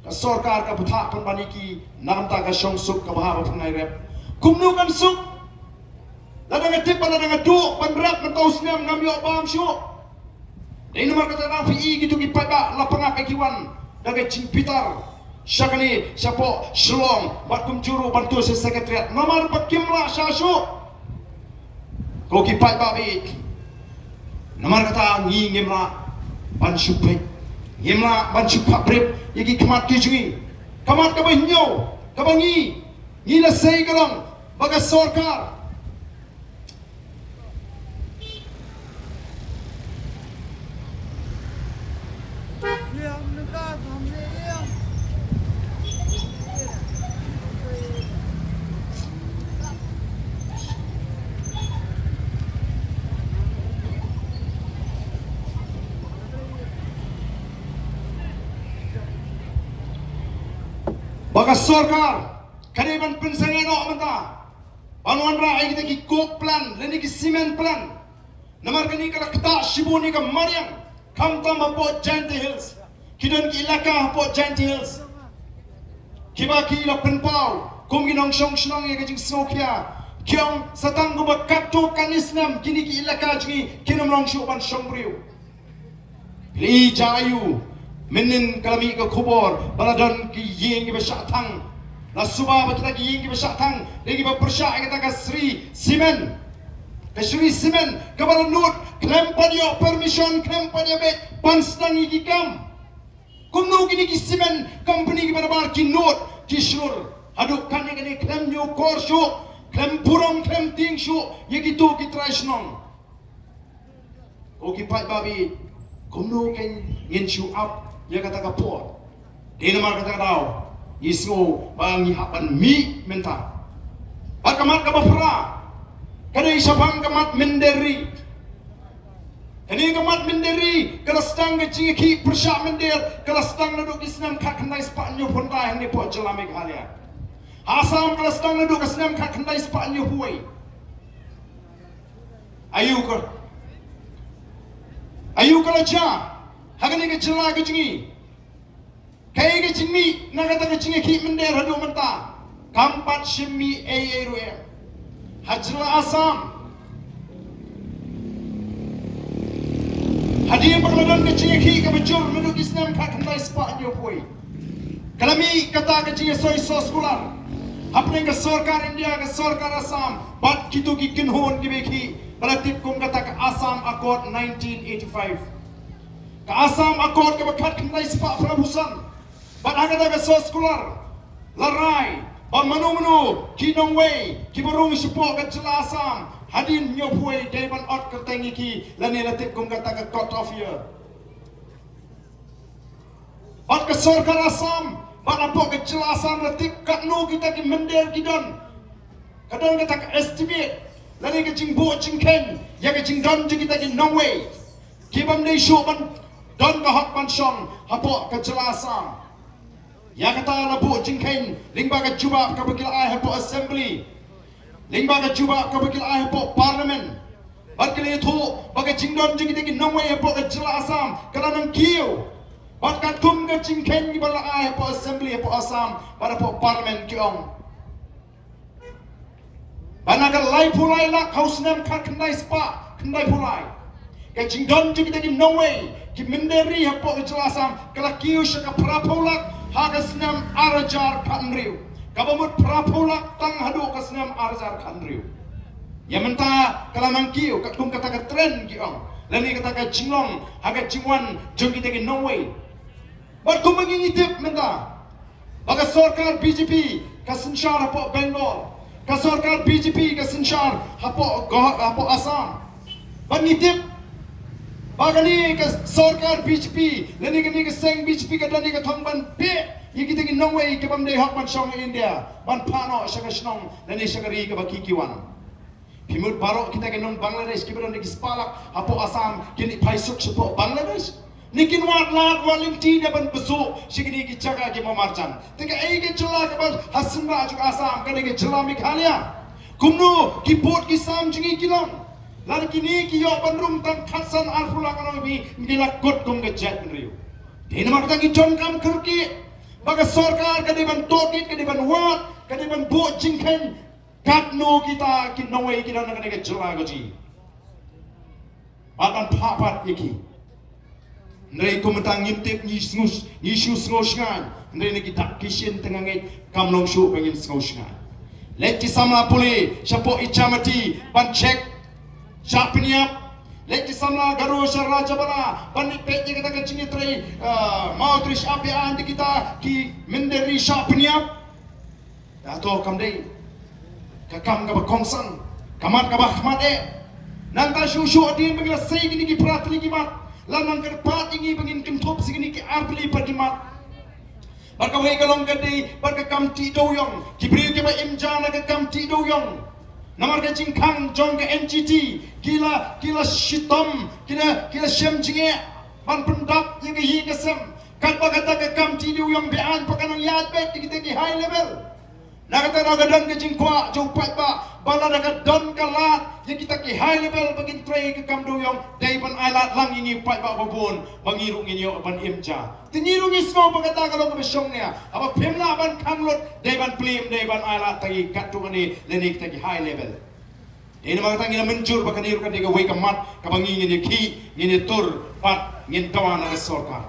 S1: Ka sarkar ka butha pan bani ki namta ka shong suk ka bahaba pangai rap. Kumnu kan suk. Lada ngatip pada ngadu ban rap menta usnyam ngamyo bam syu. Dahil naman kata na fi gitu ki pada lapang kiwan daga cimpitar syakani siapo shlong batkum juru bantu sa sekretariat nomor bakimla syasyu ko ki pada bi nomor kata ngingimla ban syupek Yemla ban chupa prep yagi kamat kijungi. Kamat ka banyo, ka bangi. Ngila say kalong baga sarkar. Baka sarkar kaniban pensangeno menta panuan ra ay kita ki coke plan leni ki cement plan namar kani kala kata shibuni ka mariam kamta mapo Janty Hills kidon ki ilaka po Janty Hills kiba ki la penpau kum ginong shong shnong ye kajing sokya kyong satang go bakatto kanisnam kini ki ilaka jingi kinom long shu ban shongbriu li jayu Minin kalami ka kubor baladon ki ying ki besyatang la suba ba kita ki ying ki besyatang lagi ba persya kita ka Sri Simen ka Sri Simen ka balanut klempanyo permission klempanyo bet pansnang ikikam kumno kini ki Simen company ki barabar ki note ki shur aduk kan ni klem nyo korsho klem puram klem ting shu yegito ki trashnong o ki pai babi kumno ken yen shu up ya kata kapor di nomor kata kau isgo bangi hapan mi menta akamat kabafra kada isabang kamat menderi kani kamat menderi kada stang ke ciki persya mender kada stang naduk isnam kakandai spanyo ponda ni po jelame khalia asam kada stang naduk isnam kakandai spanyo huai ayu kada ja hagani ke jela ke jingi kai ke jingmi nagata ke jingi ki mender hadu menta kampat shimmi ruem hajra asam hadir perladan ke jingi ki ke bejur menuk islam ka kandai spa nyo poi kalami kata ke jingi soy sekolah apne ke sarkar India ke sarkar Assam bat kitu ki kinhon ki beki balatik kum kata ke Assam Accord 1985 Assam Accord ke bakat kandai spa prabusan bat agada ke sekolah larai ba manu ki nongwei ki barung sipo ke jela Assam hadin nyopui deban ot ke tengi ki lani latik kum kata ke court of year bat ke sarkar Assam bat apo ke jela Assam latik katno kita ki mender kidon kadang kata ke estimate lani ke jingbo jingken ya ke jingdon kita ki nongwei ki bam nei shu ban don ka hak pan shong hapo ka jela Assam ya kata labu jingken lingba ka juba ka bakil ai hapo assembly lingba ka juba ka bakil ai hapo parliament bakil itu baga jingdon kita ki nongwei hapo ka jela Assam kala nang kiu bat ka tum ka jingken ni bala ai hapo assembly hapo Assam pada hapo parliament ki ong banaga lai pulai la kausnam ka kandai spa kandai pulai ka jingdon kita ki nongwei ki menderi hapo ke jela Assam kala kiu shaka prapolak hagasnam arajar kanriu kabamut prapolak tang hadu kasnam arajar kanriu yamenta kala nangkiu kat kum kata ka tren ki ong lani kata ka jinglong haga jingwan jong kita ki nongwei bat kum mengitip menta baga sarkar BJP ka sinshar hapo Bengal ka sarkar BJP ka sinshar hapo Assam banitip bagani ke sarkar BJP lani ke seng BJP ka dani ka thongban pe yiki tegi nongwei ke bamde hakman shong India ban pano shaka shnong lani shakari ka bakikiwan pimut baro kita ke non Bangladesh ki bron ki spalak hapo Assam kini paisuk sepo Bangladesh nikin wat lat walim ti ne ban besu shikini ki jaga ki mamarjan tega ei ke jela ke ban hasimra juk Assam kani ke jela Meghalaya kumno ki port ki sam jingi kilong lalu kini kiyo bandrum tan khasan arfula kana bi ngila kot kum ke jet riu din mak ta ki jon kam kerki baga sarkar ka deban tokit ka deban wat ka deban bo jingken katno kita ki nowei kita na ke jela goji akan papat iki ndai kum ta ngimtip ni snus ni shu snus ngan ndai ni kita kishin tengangai kamlong shu pengin snus ngan leti sama puli chapo ichamati ban check Japiniap Lek di sana garu Raja Bala Bani pet je kata kecing trai mau tris apian di kita ki menderi syapniap. Atau kam dei kakam ka bakongsan kamat ka bahmat nanta shushu adin bangla sei gini ki pratli ki mat lanang ka pat ingi bangin kentop sigini ki arpli pergimat. Barka wei kalong gadi barka kam ti do yong kibri ke ba imjana ka kam ti do yong namar ka jingkang jong ka NGT kila shitom kila shem jinge ban pendap ye ka yi ka sem kat ba kata ka kam ti do yong bean pakanang yad bet kita ki high level nakata nagadon ka jingkwa jo pat ba bala nagadon ka lat ye kita ki high level bagin tray ka kam do yong dai ban alat lang ingi pat ba babon bangirung inyo ban imja tinirung ismo pagkata ka lo ka besyong niya aba pemla ban kanglot dai ban plim dai ban alat tagi katungani lenik tagi high level dai na magtang ina menjur ba kaniro ka diga way ka mat ka bangingin ni ki ngin tur pat ngin tawana ka sorkar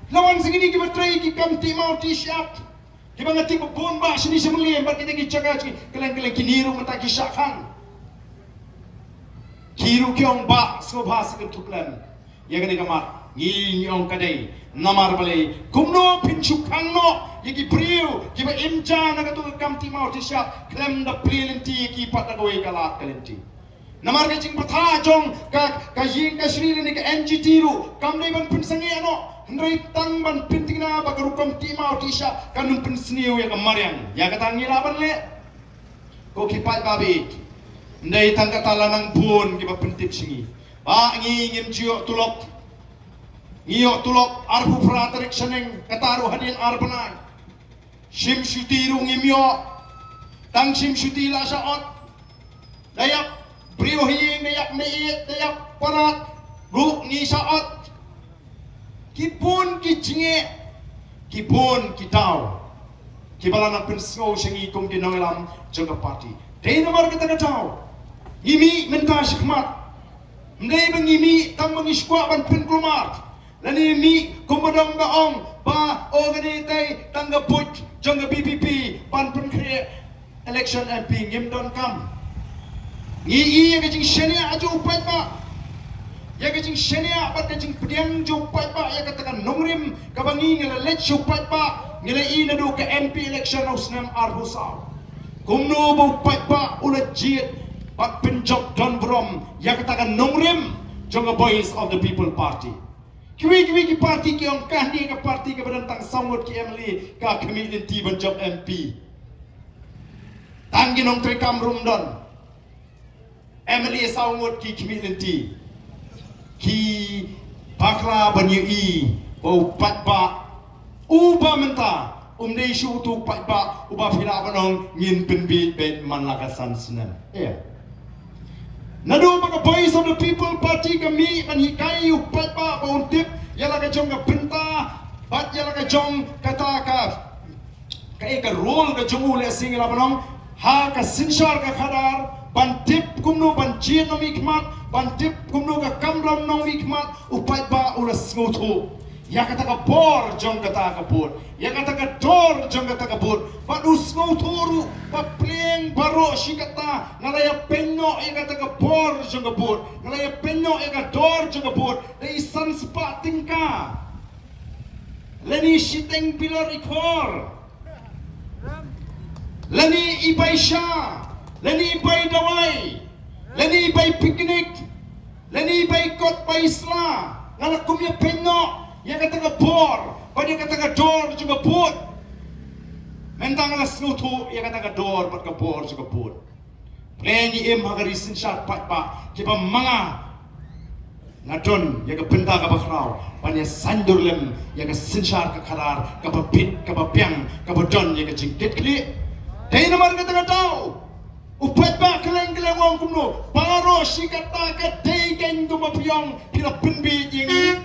S1: lawan sigini ki batray ki kam ti mau ti shop di mga tipo bomba sini semuli empat kita kicaga keleng kiniru mata kisahkan kiru kyong ba sobhas ke tuklan ya gani kamat ngiyong kadai namar balai kumno pinchukang no yaki priu kiba imja na katu kamti mau tisha klem da prilenti ki patagoi kalat kalenti namar ke jing patha jong ka ying ka shri ni ka NGT ru kamdai ban pinsangi ano Hendrai tang ban pinting na bagarukam timau tisha kanum pensniu ya kamarian ya katangi laban le ko kipat babi ndai tang katala nang bun kiba pentip singi ba ngi ngim jio tulok ngio tulok arbu pratarik seneng kataru hadin arbanai sim syutiru ngimyo tang sim syutila saot dayak brio hiying dayak meit dayak parat ruk ni saot kipun ki jinge kipun ki tau kibala na pensau sengi kum ki nongelam jaga parti dei nomor kita tau ngimi menta shikmat mdei bangimi tang mangiskwa ban pen klumart lani mi kumadang gaong ba organitai tangga put jaga BPP ban pen kre election MP ngim don kam ngi i ka jing shenia aju upat ba ya kajing shenia bat kajing pediang jupat ba ya katakan nongrim kabangi ngela let jupat ba ngela ina do ka MP election usnam arbusaw kumno bo pat ba ulat jit bat penjob don brom ya katakan nongrim jonga boys of the people party kiwi ki party ki ong kahni ka party ka badantang samut ki emli ka community penjob MP tangi nong trekam rum don emli samut ki community ki bakra banyai bau patba uba menta umdei shu tu patba uba phila banong ngin penbi ben manlakasan sinan nadu baka boys of the people party kami manhikai patba bau tip yala ka jong ka penta bat yala ka jong kata ka role ka jong ule singla banong ha ka sinshar ka khadar bantip kumno banjien no mikmat bantip kumno ka kamram no mikmat upat ba ulas ngutu ya kata ka bor jong kata ka bor ya kata ka dor jong kata ka bor ba us nguturu ba pleng baro shikata nalaya penno ya kata ka bor jong ka bor nalaya penno ya ka dor jong ka bor dai san spa tingka leni shiteng pilar ikor leni ibaisha leni bay dawai leni bay picnic leni bay kot bay isla nganak kumya penno ya kata ka bor pada kata ka dor juga bot mentang la snutu ya kata ka dor pat ka bor juga bot pleni em hagarisin shat pat ba kiba manga ngadon ya ka penta ka bakrau panya sandur lem ya ka sinshar ka karar ka pit ka piang ka bodon ya ka jingket kli dai namar kata ka tau upat ba keleng wong kumno paro sikata ka degen duma pyong pila penbi jingi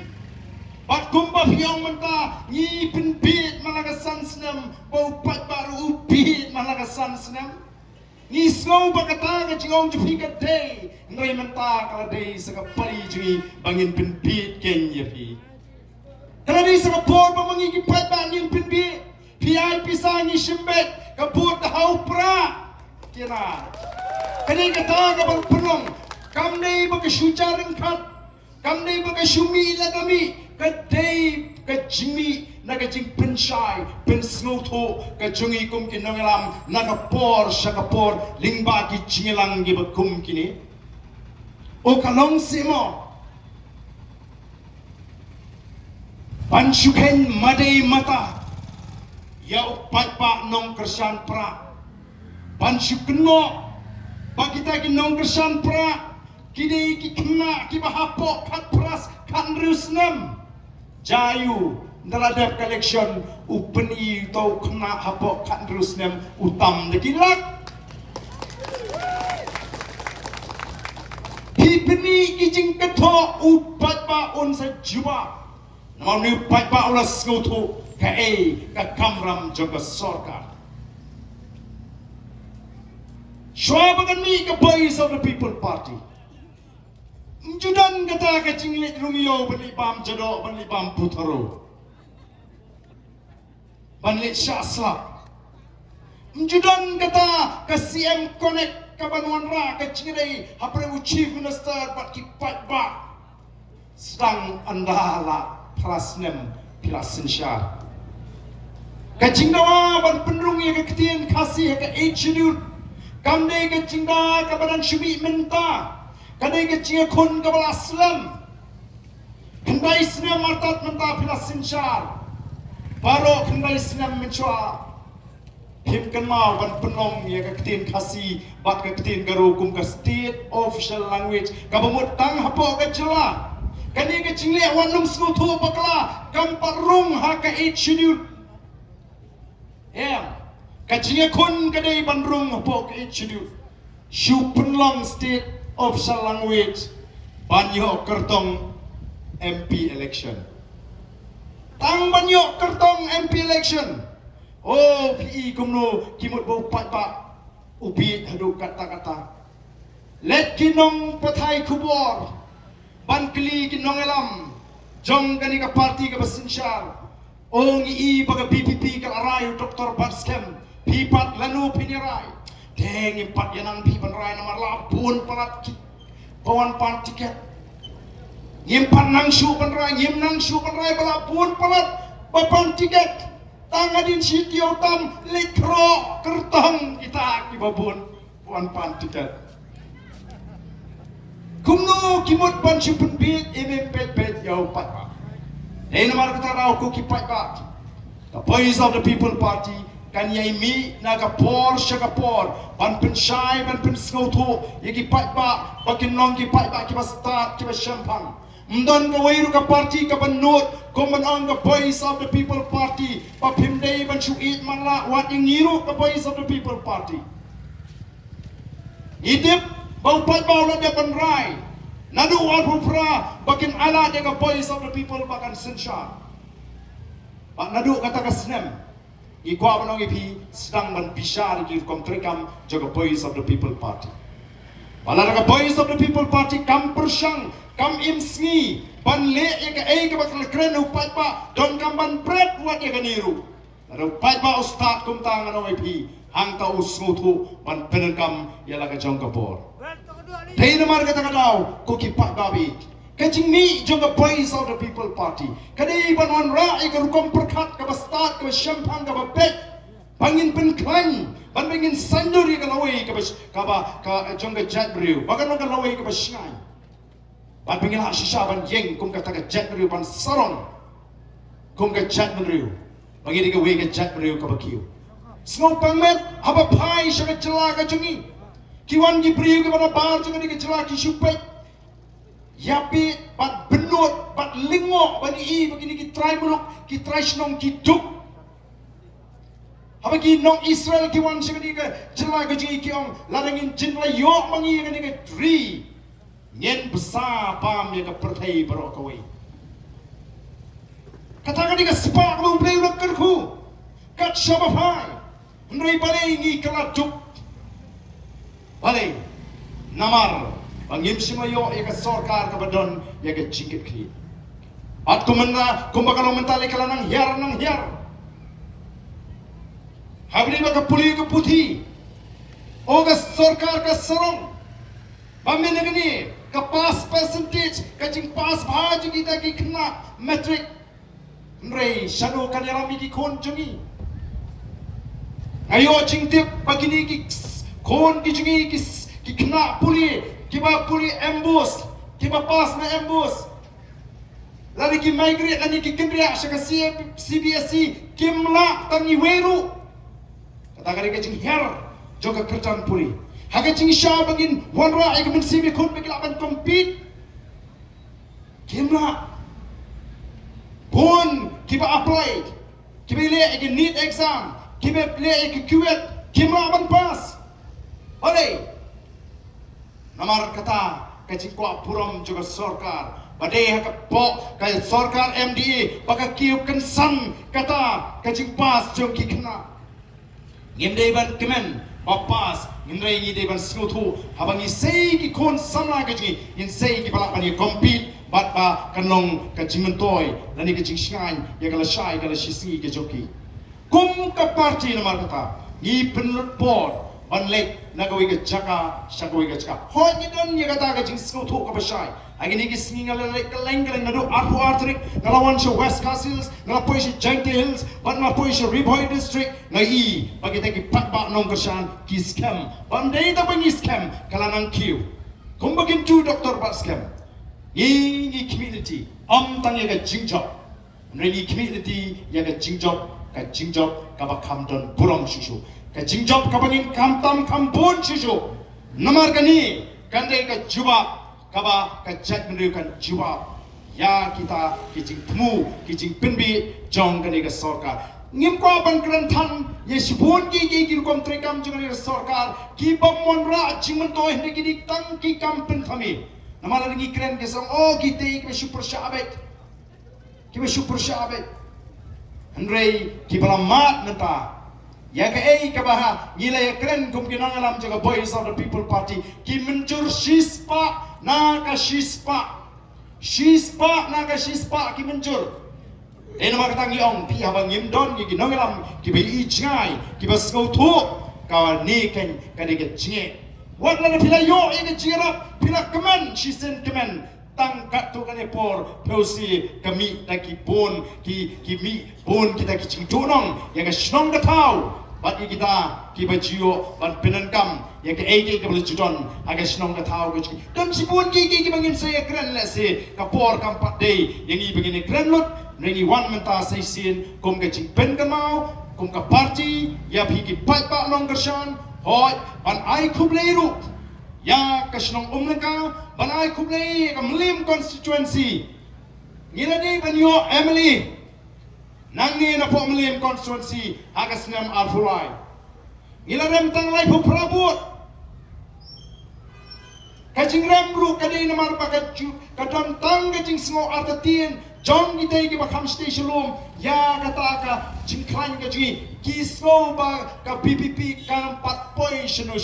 S1: bat kumba pyong menta ni penbi malaga sansnam ba upat baru upit malaga sansnam ni snow ba kata ka jingong jupi ka day ngai menta kala day sa pali jingi bangin penbi ken yapi kala day sa por ba mangi pat ba ngin penbi PIP sa ni shimbet ka but hau pra kira kani kata ka bang penong kam nei ba ka shuja ringkat, kam nei ba ka shumi lagami, ka dei ka jimi na ka jing penshai, pensnuto ka jungi kum kinongalam na ka por shakapor lingba ki chingilang gi ba kum kini. O kalong simo Panshuken madai mata ya upat pa nong kersan pra Panshukno Pakita ki nong kersan pra Kini ki kena ki bahapo kat pras kan rusnam Jayu Naradap collection upeni tau kena hapo kat rusnam utam dekilak Pipeni ki jing keto upat pa on sa juba Mau ni upat pa ulas ngutu ka ka kamram jaga sorkar Shwabagan mi ka boys of the People Party Judan kata ka jinglit rumiyo banlibam jado banlibam putaro Banlit syasla Judan kata ka CM Connect ka Banuan Ra ka jinglit hapre Chief Minister bat ki pat ba Sedang andala Prasnem Pilasin Syar Kajingdawa ban pendrung ya ketien kasih ka ejudul Kamde kajingda ka badan syumi menta Kadai kajing kun ka balaslam Kandai sinam martat menta Pilasin Syar Baro kandai sinam mencua Him kan mau ban penong ya ketien kasih Bat ka ketien garu kum ka state official language Kabamut tang hapo ka jela Kani ka jingle wanum skutu bakla kamparung ha ka ejudul Ya ka jingle kun kadai bandrung po ka ejudul Shu penlong state official language banyo kertong MP election Tang banyo kertong MP election Oh PE kumno kimut bau pat pa ubi hadu kata-kata Let kinong patai kubor Ban keli kinong elam Jong kani ka parti ka basinsyar Ong ii baga BPP ka arayo Dr. Batskem Pipat lanu piniray Deng impat yanang pipan ray na marlapun palat Pawan pan tiket Ngimpan nang syu pan ray Ngim nang syu pan ray balapun palat Papan tiket Tangadin sitio tam Likro kertong kita kibabun Pawan pan tiket Kumno kimut ban syupun bit pet yau pat pa. Dahil naman kita raw ko kipat pa. The Voice of the People Party kanyay mi nagapor siya kapor ban pensyay ban pensngauto yakipat pa bakin nong kipat pa kibastat kibasyempang. Mdon ka wayro ka party ka banot kuman ang the Voice of the People Party papimday ban syuit man la wat ingiro ka Voice of the People Party. Idip Bau pat bau la depan rai Nadu walpupra Bakin ala dega Voice of the People Bakan sensya Pak nadu kata kasnem Ikwa manong ipi Sedang man bishar Di komtrikam Jaga Voice of the People Party Pala daga Voice of the People Party Kam persyang Kam imsngi Ban le eka eka bakal keren upat pa Don kam ban pret Wat eka niru Nadu upat pa ustad kumtang anong ipi Hang tau smutu Ban penerkam Yala ka jong kapor Dahil naman kata-kataw, kukipak gabi. Kajing mi juga Voice of the People Party. Kadai Banuan Ra ikarukom perkat kabastat kabasyempang kababek. Bangin penklan, bangin sandur ikalaway ka jonga jet brew. Bagan kalaway kabasyngay. Bangin ha sisyaban yeng kum kata ka jet brew ban sarong. Kum ka jet brew. Bangin ikaway ka jet brew kabakiyo. Snow pangmet, habapai siya ka jela ka jungi. Kiwan gibriu ke mana bar juga ni kecela ki supet. Yapi bat benut bat lingo bani i begini ki try muluk ki try snong ki duk. Apa ki nong Israel kiwan sing ni ke cela ke jingi ki ong larangin jin la yok mangi ke ni ke tri. Nyen besar pam ya ke pertai barok kawai. Katakan ni ke sepak lu play ulak kerku. Kat syabafai. Ndai balai ngi kala duk. Balik namar bangim simayo ya ke sorkar ke badon ya ke jingkit kli. At kumanda kumbakalo mentali kala nang hiar. Habri ba ke puli ke putih. O ke sorkar ke serong. Pamin ni ka pass percentage ka jing pass bhaji kita ki kena metric rei shadow kan yarami ki kon jungi ayo jing tip pagini ki kon ki jungi ki kena puli kiba puli ambush kiba pass na ambush lari ki migrate lani ki kendria shaka CBSE kimla tangi weru kata kari ka jing her joka kertan puli Haga jing sha bangin wanra ek min simi kun bagi laban compete. Kimla pun kiba apply. Kiba le ek NEET exam. Kiba le ek QET. Kimla ban pass. Oleh. Namar kata kajing ko puram juga sarkar. Badai haka po kay sarkar MDA baka kiu kensan kata kajing pass jong ki kena. Ngimdai ban kemen Bapas, ngindrai ni deban singutu, habangi sei ki kon sama kaji, in sei ki balak bani compete, bat ba kanong kajimentoy, lani kajing shingai, ya kala shai kala shisi ke joki. Kum ka party namar kata, ni penlut board, ban lek nagawi ke jaka, shagawi ke jaka. Hoi ni don ya kata kajing singutu ka basai. Agi ni ki singi ngala kaleng nado arpu artrik, ngalawan sha West Castles, ngalapoy sha Jangte Hills, bat ngalapoy sha Riboy District, ngai bagi teki patba nong kersan ki scam. Bandai ta bangi scam kalanang kiu. Kumbagin tu doktor bat scam. Ni community tang ya ka jingjob. Ni community ya ka jingjob ka ba kamdon buram shushu. Ka jingjob ka bangin kamtam kampun shushu. Namar kani kandai ka juba kaba kajat menunjukkan jawab ya kita kijing temu kijing penbi jong kani ke sarkar ngim ko ban kerantan ye sibun ki kom trekam jong kani ke sarkar ki bamonra jingmen to hindi ki tang ki kampen kami namala ngi kren ke song oh kita ki super shabet ki super shabet andre ki balamat nata ya ke ka baha ngila ya kren kum kinang alam jaga Voice of the People Party ki mencur shispa na ka shispa na ka shispa ki mencur nama kata ngiong pi habang ngimdon ki kinang alam ki be ichngai ki baskau tu ka ni ken ka de ke chinge wat la pila yo e ke jira pila kemen shisen kemen tangkat tu kan por peusi kami taki pon ki mi pon kita ki ching tunong ya ka snong da tau bagi kita ki bajio ban penankam ya ke ege ke belujudon aga snong da tau ke dan si pon ki bangin saya keren la se ka por kampat dei yang i begini keren lot nengi wan menta sai sin kom ke ching pen kamau kom ka party ya pi ki pai pa nong kersan hoi ban ai khubleiru ya kasnong umleka banai kublei ka Mlim constituency ngila ni banyo Emily nangi na po Mlim constituency agas nam arfulai ngila rem tang lai po prabut kajing remru kadai na mar pakaju kadam tang kajing sngo artatien jong kita ki bakam station lom ya kata ka jingklan kaji kisno ba ka PPP kan 4 shino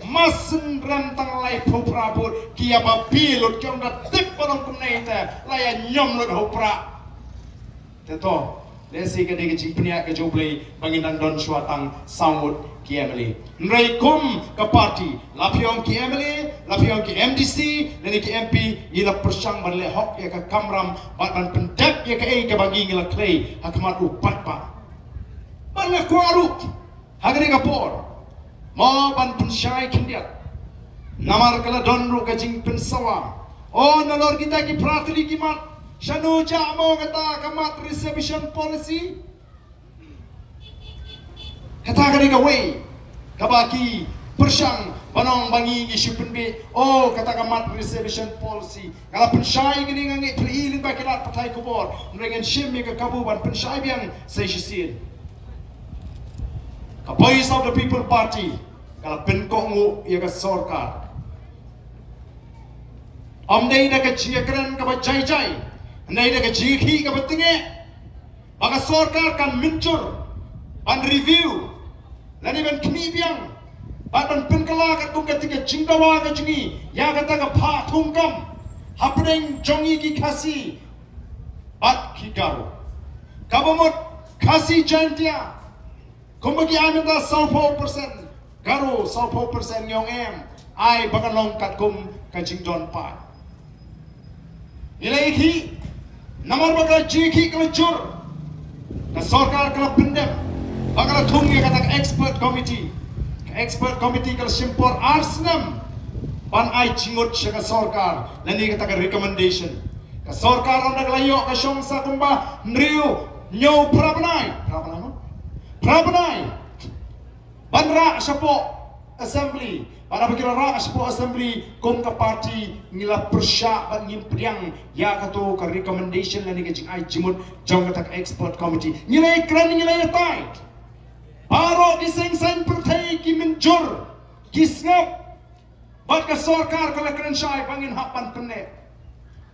S1: masen rantang lai phoprabot ki aba pilot kyong da tip parong kumnai ta laya nyom lot hopra teto lesi ka de jingpnia ka joblei banginan don swatang saut ki Emily nrai kum ka party lapiong ki Emily lapiong ki MDC nani ki MP ila persang banle hok ya ka kamram ban pendek ya ka ka bagi ngila clay hakmat upat pa banle kwaru hagre ka por mo ban pensyai kindiat namar kala donru ka jing pensawa oh nalor kita ki pratli ki mat shanu jamo kata kamat reservation policy kata ka way kabaki persang banong bangi isu penbi oh kata kamat reservation policy kala pensyai gini ngangi triilin ba kilat patai kubor nrengen shim ka kabuban pensyai biang sai shisin ka Voice of the People Party kala penkongu ya ka sarkar amdai da ka chiakran ka ba jai andai da ka jikhi ka batinge baka sarkar kan mincur ban review lani ban kini biang ban penkala ka tung ketika jingdawa ka jingi ya kata ka pha thungkam hapdeng jongi ki khasi bat khikaru kabamot khasi jantia kumbagi amita 100% garu 100% yong em ai bakalong kat kum kajing don pa nilai ki nomor bakal jiki kelajur ka sarkar kala pendem bakal thungi kata expert committee kala simpor arsnam pan ai jingut ka sarkar lani kata ka recommendation ka sarkar on naglayo ka syongsa kumba nriu nyo prabanai banra sapo assembly para pikir ra sapo assembly kum ka party ngila persya ban ngimpriang ya kato ka recommendation lani ka jing ai jimut jong kata expert committee ngilai kran ngilai tai paro kiseng san pertai ki menjur kisngap bat ka sarkar kala kran syai bangin hapan penne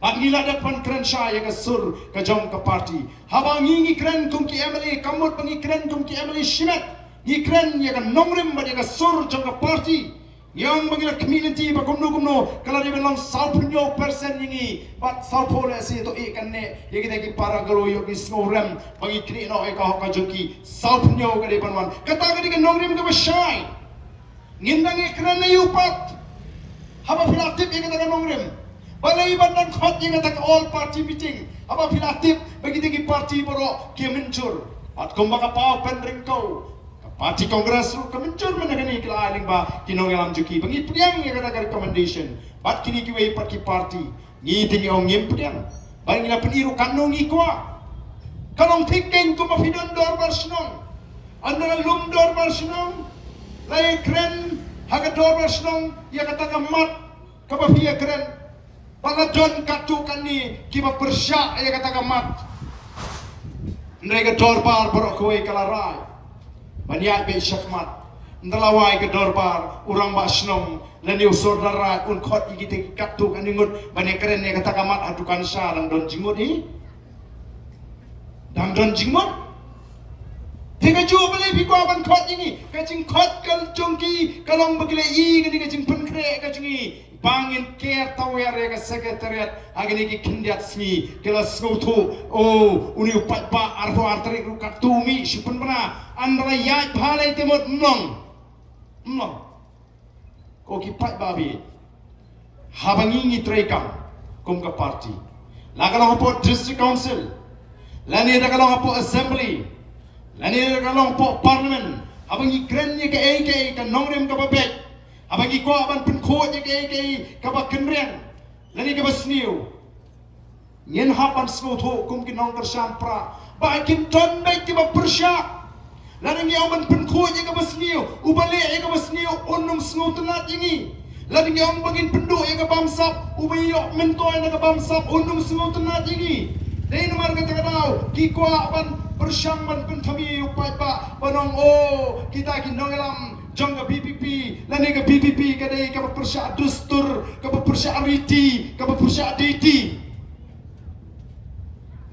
S1: Pangila depan keren saya ke sur ke jom ke parti. Habang ngi keren kum ki MLA kamut pangi keren kum ki MLA shimet. Ngi keren ya ke nongrim ba ya ke sur jom ke parti. Yang bangila community ba kumno kalau dia belong 90% ngi bat salpole si to ikan ne ya kita ki para garo yo ki snorem pangi kini no e ka joki salpunyo ke depan wan. Kata ke nongrim ke syai. Ngindangi keren na yupat. Haba filatip ya kita nongrim. Balai bandan khot yang kata all party meeting. Apa filatip bagi tinggi parti boro kia mencur. At kumbaka pau pendring kau. Parti kongres ru kemencur mana kini kila aling ba kinong alam juki. Bangi priang yang kata recommendation. Bat kini kiwei parti. Ni tinggi ong ngim priang. Bagi ngila peniru kanong ikwa. Kalong piking kumafidon dor barsinong. Andala lum dor barsinong. Lai keren haga dor barsinong. Ya kata kamat kabafia keren. Para John katukan ni kiba persya ya kata kamat. Mereka dorbar berok kuai kalarai. Banyak be syakmat. Ndalawai ke dorbar urang basnom lani usur darat un khot igite katukan ningut banyak keren ya kata kamat adukan sarang don jingut ni. Dang don jingut. Tiga jua boleh bikwa ban khot ini. Kacing khot kal jongki kalong bagile i gani kacing penkre kacing bangin care tawer ya sekretariat agni ki kindiat sni kela skutu oh uni upat ba arfo artrik rukat tumi sipun bana andra yat bhalai temot nong ko ki pat babi habangi ni trekam kum ka party lagalo po district council lani dagalo po assembly lani dagalo po parliament habangi krenye ka AK ka nongrem ka babet abang ikut abang penkot je ke kabak kenriang lani ke basniu nyen hapan sku tho kum kinong kersan pra ba kin ton bai ke ba persya lani ngi abang penkot je ke basniu ubale je ke basniu onum sku tenat ini lani ngi abang bangin penduk je ke bamsap ubayok mentoy na ke bamsap onum sku tenat ini dai nomor kata kadau ki kwa abang persyang ban pentami upai ba banong oh kita kinong elam jong ke PPP lani ke PPP kadai ke persya dustur ke persya riti ke persya DT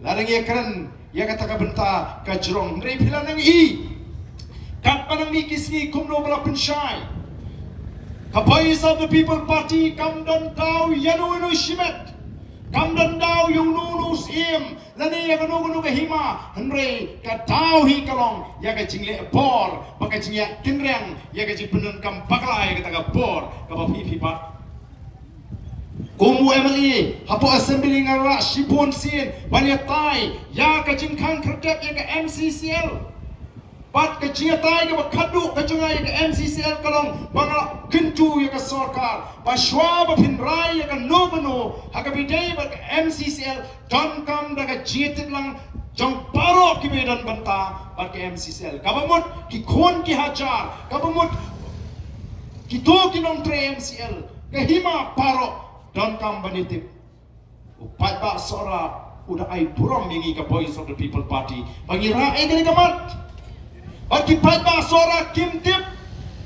S1: lani ya keren ya kata ke benta ke jerong dari pilihan yang kat panang ni kisni kumno bala pensyai ke Voice of the People Party kam dan tau yanu shimet kam dan tau yung nunus im lani ya kanu ke hima henry ke tau hi kalong ya ke jingle bor pakai jingya kinreng ya ke jipendun kam bakla ya kata ke bor ke PPP pat kumu MLA hapo assembly ngara sipon sin banyak tai ya ke jingkang kredep ya ke MCCL pat ke jiatai ke bakadu ke jungai ke MCCL kalong banga kentu ya ke sarkar baswa bapinrai ya ke nobano hakabidai ba ke MCCL don kam daga jiatit lang jong paro ki medan banta ba ke MCCL kabamut ki khon ki hajar kabamut ki to ki non tre MCL ke hima paro don kam banitip upat ba sora udah ai buram mingi ke Voice of the People Party bangira ai gani kamat bagi pada sora Kim Tip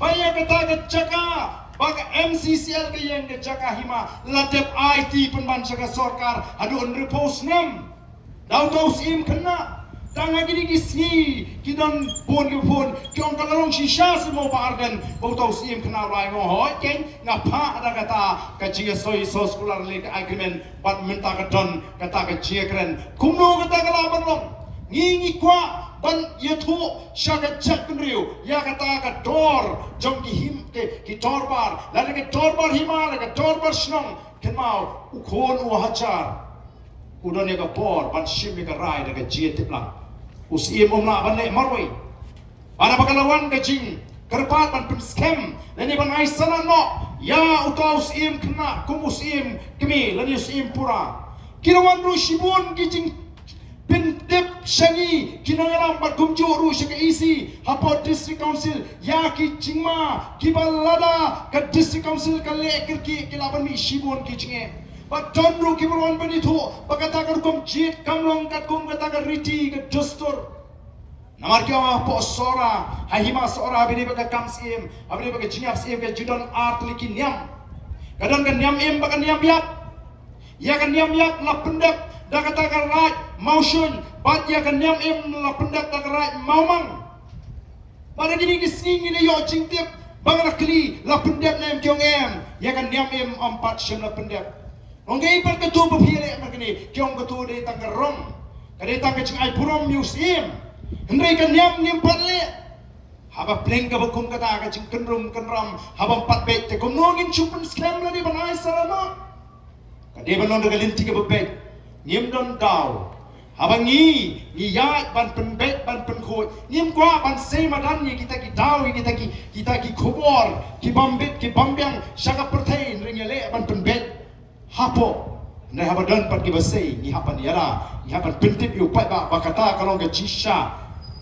S1: banyak kata ke Jaka bagi MCCL ke yang ke Jaka hima latep IT penban Jaka Sorkar adu on repose nem dau kau sim kena tang lagi ni kisni kidon pon ke pon kiong kalong shisha semua bargan bau tau sim kena rai ngohoi ken ngapa ada kata ke jinga soi sos kular le agreement bat minta ke don kata ke jinga keren kumno kata ke laban long ngi kwa ban yathu shaga chat penriu ya kata ka dor jong ki him ki torbar la ke torbar hima la ke torbar snong kenmau ukhon u hachar udon ya ka por ban shim ka rai da ka jiet tiplang usim omna ban le marwai para bakalawan ka jing kerpat ban pim scam lani ban ai sana no ya utau usim kena kum usim kemi lani usim pura kirawan ru shibun ki jing pintip shangi kinangalam bat kumju ru shaka isi hapo district council ya ki jingma ki balada ka district council ka le kirki kilaban mi shibun ki jinge but don ru ki balwan bani thu bakata kar kum jit kamlong kat kum kata kar riti ka dostor namar kya po sora hahima sora bini baka kamsim abini baka jingap sim ka judon art liki nyam kadon kan nyam im baka nyam yap ya kan nyam yap la pendek dah katakan right motion bat ya kan nyam im la pendak dah right maumang pada gini kising ini yo jingtip bangla kli la pendak nem kyong em ya kan nyam im empat shen la pendak ongai par ketu bapile magni kyong ketu de tangarong kade tang ke ai purom museum hendrai kan nyam patle haba pleng ka bakum kata ka jing kenrum kenram haba empat bet te kom nongin chupen scam la di banai salama kade banon de galinti ka bebet nghiêm don đào habang ni ya ban penbet ban penkoi nghiêm qua ban sei madan ni kita ki dau kita ki khobor ki bambet ki bambyang shaka perthai ringele ban penbet hapo na habadan pat ki basei ni hapan yara ni hapan pentip yu pai ba bakata kalong ke jisha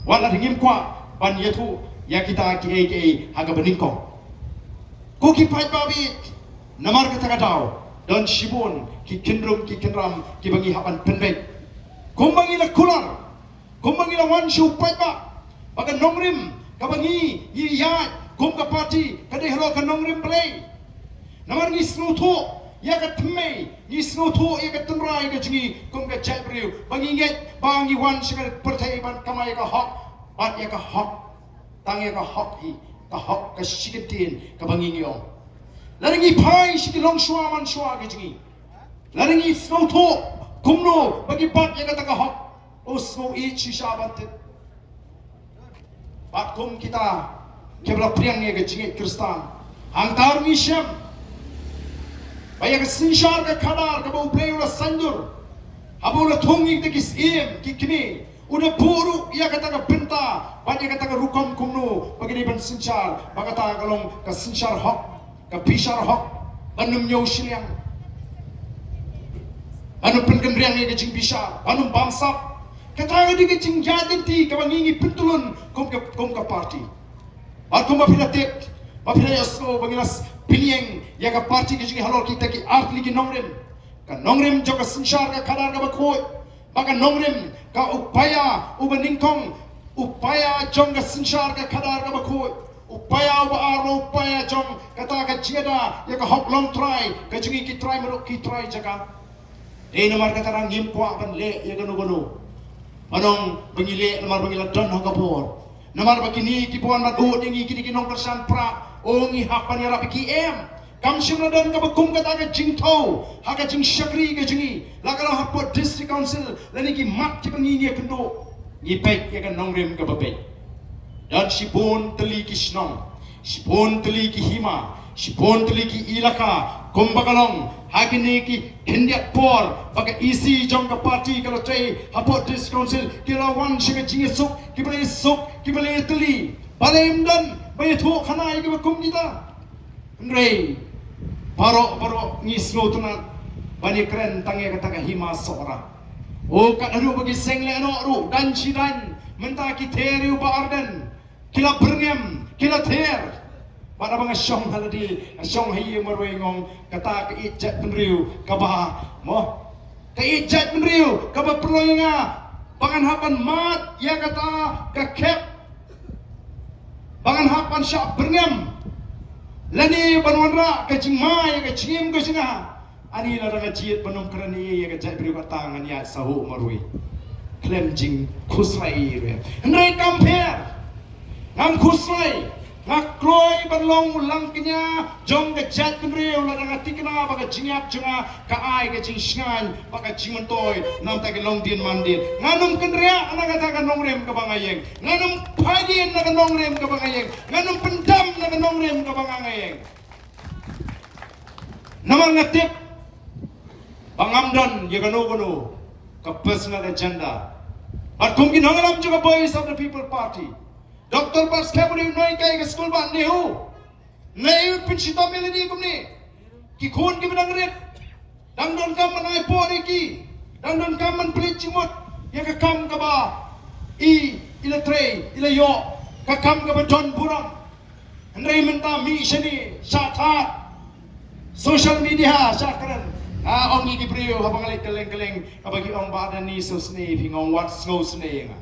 S1: wala nghiêm qua ban yathu ya kita ki aka haga beningkong ko ki pai ba bi namar kata dau dan shibun ki kinrum ki kinram ki bangi hapan penbet kumbangi la kular kumbangi la wan shu paiba baga nongrim kabangi yi ya kum ka party kade hero ka nongrim play namar ni snutu ya ka tme ni snutu ya ka tunrai ka jingi kum ka chabriu bangi nget bangi wan shigar perthai ban kamai ka hok bat ya ka hok tang ya ka hok hi ka hok ka shikitin ka bangi ngiong laringi pai shikilong shwa man shwa ka jingi laringi snutu kumno bagi bat yang kata kahok usmo i chisha bantet bat kum kita kebla priang ye ke jinge kristan hang tar mi shem baya ke sinshar ka khadar ka bu play ula sandur abu la thongi te kis em ki kimi udah puru ia kata ka pinta bat ye kata ka rukom kumno bagi ni ban sinshar bagata kalong ka sinshar hok ka bishar hok banum nyau shiliang anu penkendriang ni kecing bisa, anu bangsa, kata dia kecing jadin ti, kawan ini pentulun kom ke parti. Aku mapila tek, mapila yaso bangilas pilieng, ya ke parti kecing halal kita ki art lagi nongrem, kan nongrem juga sensar ke kadar ke bakoi, maka nongrem ke upaya ubeningkong, upaya jong ke sensar ke kadar ke bakoi. Upaya ubaaro upaya jong kata ke ciada ya ke hok long try, kecing ki try meruk ki try jaga. Eh namar kata orang gimpwa ban le ya gano manong bangile namar bangila don hokapor namar bakini kipuan madu dingi kini kinong kersan pra ongi hapan ya rapi em kam shimna don ka bakum kata ka jingtho haka jing shakri ka jingi lagala hapot district council lani ki mat ki bangi ni kendo ni pek ya kan nongrem ka bape dan shibon teli ki snong shibon teli ki hima shibon teli ki ilaka kumbakalong hakini ki hendiak por baka isi jong ka party kalau trai hapot district council kila wan shiga jingesuk kibale teli balem dan bayi thu khana ki bakum kita nrei paro ngisno tunat bani kren tangi kata ka hima sora o ka aru bagi sengle no ru dan sidan menta ki theriu ba arden kila berngem kila ther pada bang asyong haladi asyong hayi marwengong kata ke ijat penriu kabah mo ke ijat penriu kabah perloinga bangan hapan mat ya kata ke kep bangan hapan syak berngem lani banwanra ke jingmai ke jingim ke jinga ani la daga jiet banum kerani ya ke jat penriu katangan ya sahu marwi klem jing khusrai re ndai compare ngam khusrai Ngakloi berlong ulang kenya jong ke jat kenreu la ngati kena baga jingyap jonga ka ai ke jing shngan baga jimantoi nam ta ke long din mandin nganum kenrea ana kata ka nongrem ka bangayeng nganum phaidien na ka nongrem ka bangayeng nganum pendam na ka nongrem ka bangayeng namang ngatip bangamdan ye kanu ka personal agenda but kum ki nongalam juga voice of the people party Dr. Bas Khaburi noi kai ke school ban nehu nei pinchita melodi kumni ki khun ki bedang ret dang don kam manai pori ki dang don kam man plit chimot ya ka kam ka ba ila trei ila yo ka kam ka ba don buram andrei menta mi shani satha social media sakran ong ni ki priyo habang alai keleng abagi ong ba dan ni so sne phingong wat snow sne nga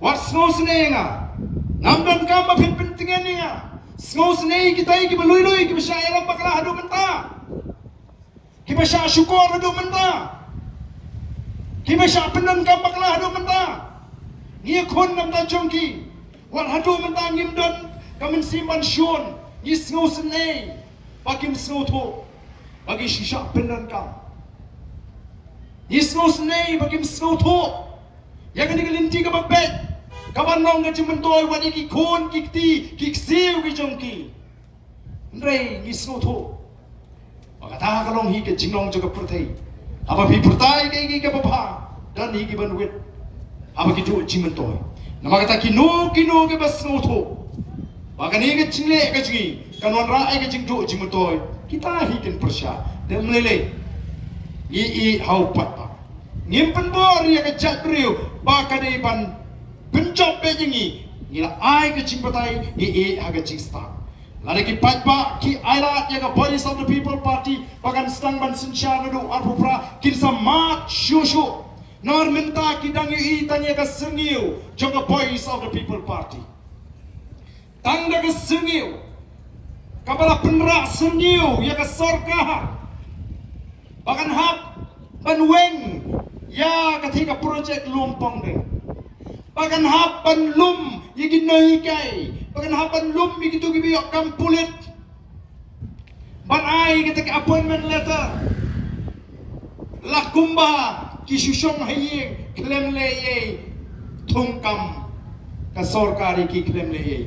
S1: What snow snake nga? Namdan ka mapin pentingan nga. Snow snake kita ki balui-lui ki basa yalam bakla hadu menta. Ki basa syukur hadu menta. Ki basa penan ka bakla hadu menta. Ni khon nam ta jongki. Wat hadu menta ngimdon kamen simban shon. Ni snow snake. Bakim snow tho. Bagi shisha penan ka. Ni snow snake bakim snow tho. Yang ni kelinti ka babet. Kawan nong ke cimantoi wani ki khon ki ti ki siu ki jongki ndrei ni sno tho bagata kalong hi ke jinglong jo ka perthai apa bi pertai ke ke bapa dan hi ki banwit apa ki jo cimantoi nama kata ki no ke bas sno tho bagani ke jingle ke jingi kanon ra ke jingjo cimantoi kita hi ken persya dan melele i hau pat pa ngimpen bor ya ke jat riu bakade ban Pencop bejengi, nila ai ke cingpatai, ni aga cingsta. Lari ki patba ki airat ya ka voice of the people party, bagan stang ban sinsya nadu arpupra kinsa mat shushu. Nor minta ki dangi tanya ka sengiu, joka voice of the people party. Tangda ka sengiu, kapala penra sengiu ya ka sorkah. Bagan hap ban weng ya ketika projek lumpong deh. Bagan hapan lum yigi noi kai bagan hapan lum yigi tu gibi kam pulit ban ai ketika appointment letter lakumba ki shushong haye klem le ye thungkam ka sarkari ki klem le ye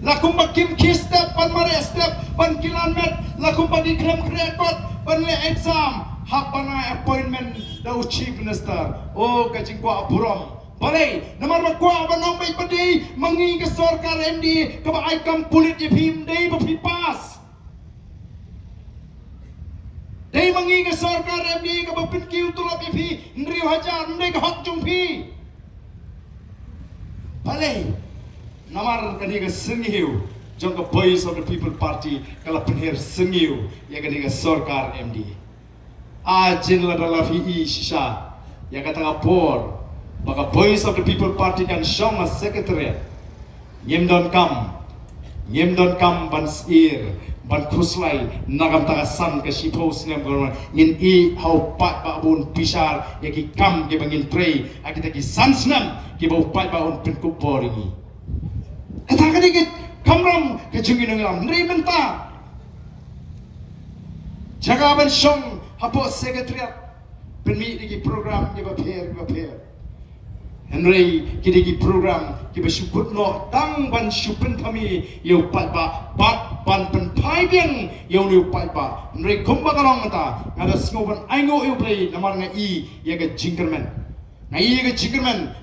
S1: lakumba kim ki step ban mare step ban kilomet lakumba di klem record ban le exam hapana appointment da chief minister oh ka jingwa buram Balai, namar makwa banong may padi mangi ke sarkar MD ke ba aikam pulit ye phim dei ba phi pass. Dei mangi ke sarkar MD ke ba pin kiu tulap ye phi ndriu hajar ndei ke hok jung phi. Balai, namar kani ke sengiu jong ke voice of the people party kala penher sengiu ya kani ke sarkar MD. Ajin la dala phi I shisha ya kata ngapor Maka voice of the people party kan syong as secretariat. Nyemdon kam ban sir ban khuslai nagam tagasan ke sipos ngam gorman ngin I hau pat ba bun pisar ya ki kam ke bangin trei akita ki sansnam ki bau pat ba un pen kupor ini. Kata ka dikit kamram ke jungin ngam ndrei menta. Jaga ban syong hapo secretariat penmi di program ke ba pher. Henry kini program kita syukur no tang ban syupen kami yau pat ban pen pai biang yau ni pat ba Henry kumba kalong mata ada semua aingo eu play namar ngai ya ke jingkerman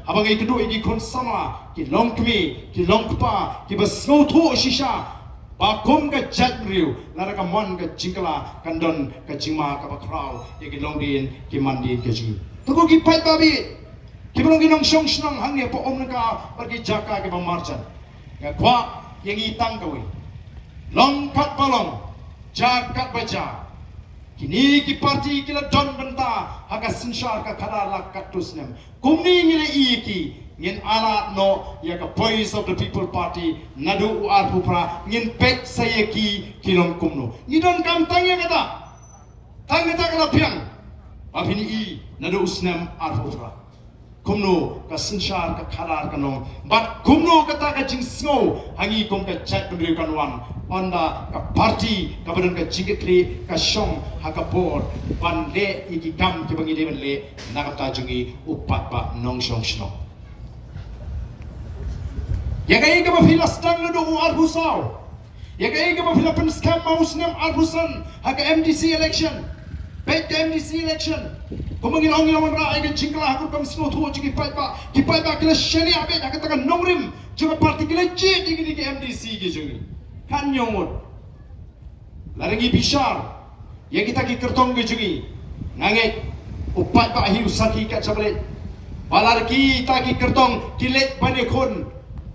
S1: abang ai kedua ini kon sama ki long kmi ki long pa ki bas ngau thu shisha ba kum ke chat riu lara ka mon ke jingkala kandon ke jingma ka ba krau ya ki long din ki mandin ke ji tu ko ki pat ba bi Kibulong ginong siyong sinang hangya po naka pergi jaka ke marchan. Ya kwa yang itang kawi. Longkat balong jakat baca. Kini ki parti kila don benta haka sinsyar ka kada lakat tusnem. Kumni ngile iki ngin alat no ya ka voice of the people party nadu uar pupra ngin pek sayeki kilong kumno. Ngidon kam tanya kata. Tanya kata piang. Abini I nadu usnem ar pupra. kumno ka sinshar ka kharar ka nong but kumno ka ta ka jing snow hangi kom ka chat pendri kan wan onda ka party ka badan ka jingkri ka shong ha ka board ban le iki kam ki bangi de le na ka ta jungi upat ba nong shong shno ya kai ka ba filastang do arbusau ya kai ka ba filapan scam mausnam arbusan ha ka MDC election back the MDC election kumangin ong ilawan ra ay jingkla hakul kam sino thu jigi pai ba kila shani abe ka ta nongrim juga parti kila je digi digi MDC gi jungi kan nyongot larangi bishar ya kita ki kertong gi jungi nganget upat ba hi usaki ka chabale balar ki ta ki kertong kilet bane khon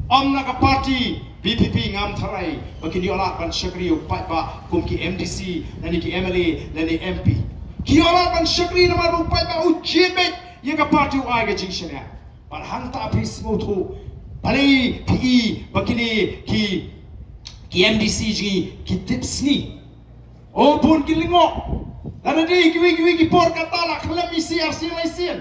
S1: omna ka parti BPP ngam tharai bakini ola ban shakri upat ba kum ki MDC nani ki MLA nani MP ki ola ban shakri namar upat ba ujiet bet ye ka parti ai ga jingshania ban hang ta phi smo thu bali PE bakini ki MDC ji ki tips ni o pun ki lingo lana di ki por kata la khlam isi arsi laisian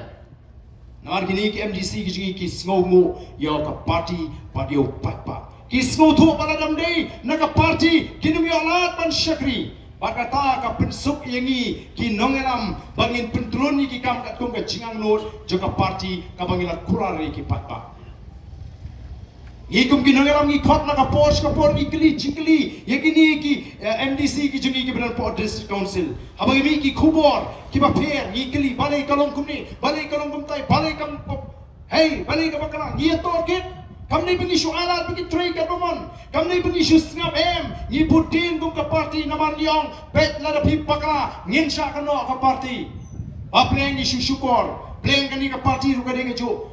S1: namar kini ki MDC ji ki sngo yo ka parti yo upat ba kismu tu baladam dei naga parti kinum yolat ban shakri bakata ka pensuk yangi ki nongelam bangin pentulun ki kam kat kum ka jingang not joka parti ka bangila kurari ki patpa ikum ki nongelam ki khot naga posh ka por ikli jikli yakini ki MDC ki jungi ki benar port district council habangi mi ki khubor ki ba pher ikli balai kalong kumni balai kalong kum tai balai kam hey balai ka bakala ngi to kit Kamni bengi soalan bengi tray ka domon. Kamni bengi susngap ni putin kum ka parti naman yong bet la pi pakla ngin sha ka no ka parti. Ba pleng ni syukur. Pleng kan ni ka parti ru ka ding ju.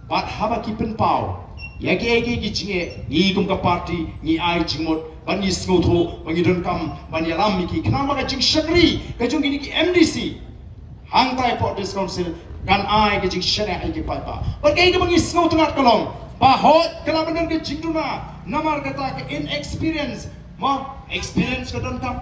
S1: Bat haba ki pen pau. Ya ki jinge ni kum ka parti ni ai jingmot ban ni sngo tho bangi don kam ban ya lam mi ki khnama ka jing shakri ka jung ni ki MDC. Hang tai port this council kan ai ka jing shana ai ki pa. Ba kai ka bangi sngo tungat kalong. Bahot kelabanan ke jingduna namar kata ke inexperience ma experience ka don kam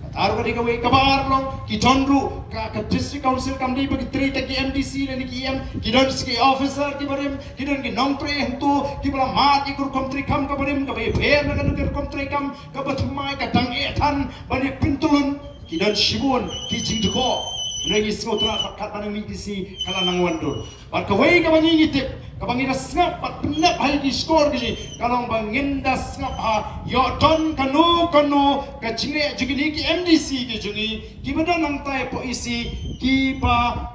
S1: katar ka digawe kabar long ki tonru ka district council kam di bagi trita ki MDC ni ki ki don ski officer ki barim ki don ki nongtre hentu ki bala mat ikur komtri kam ka barim ka be pher na kan ker komtri kam ka bathmai ka dang ethan bani pintulun ki don shibun ki jingduko nagi skotra kat bani MDC kala nang wandur par ka wei ka bani ngitip kabangin nasngap at pinap hay di score kasi kalong bangin nasngap ha yo ton kanu ka jingre jigini ki MDC ki jungi ki bada nang tay po isi ki pa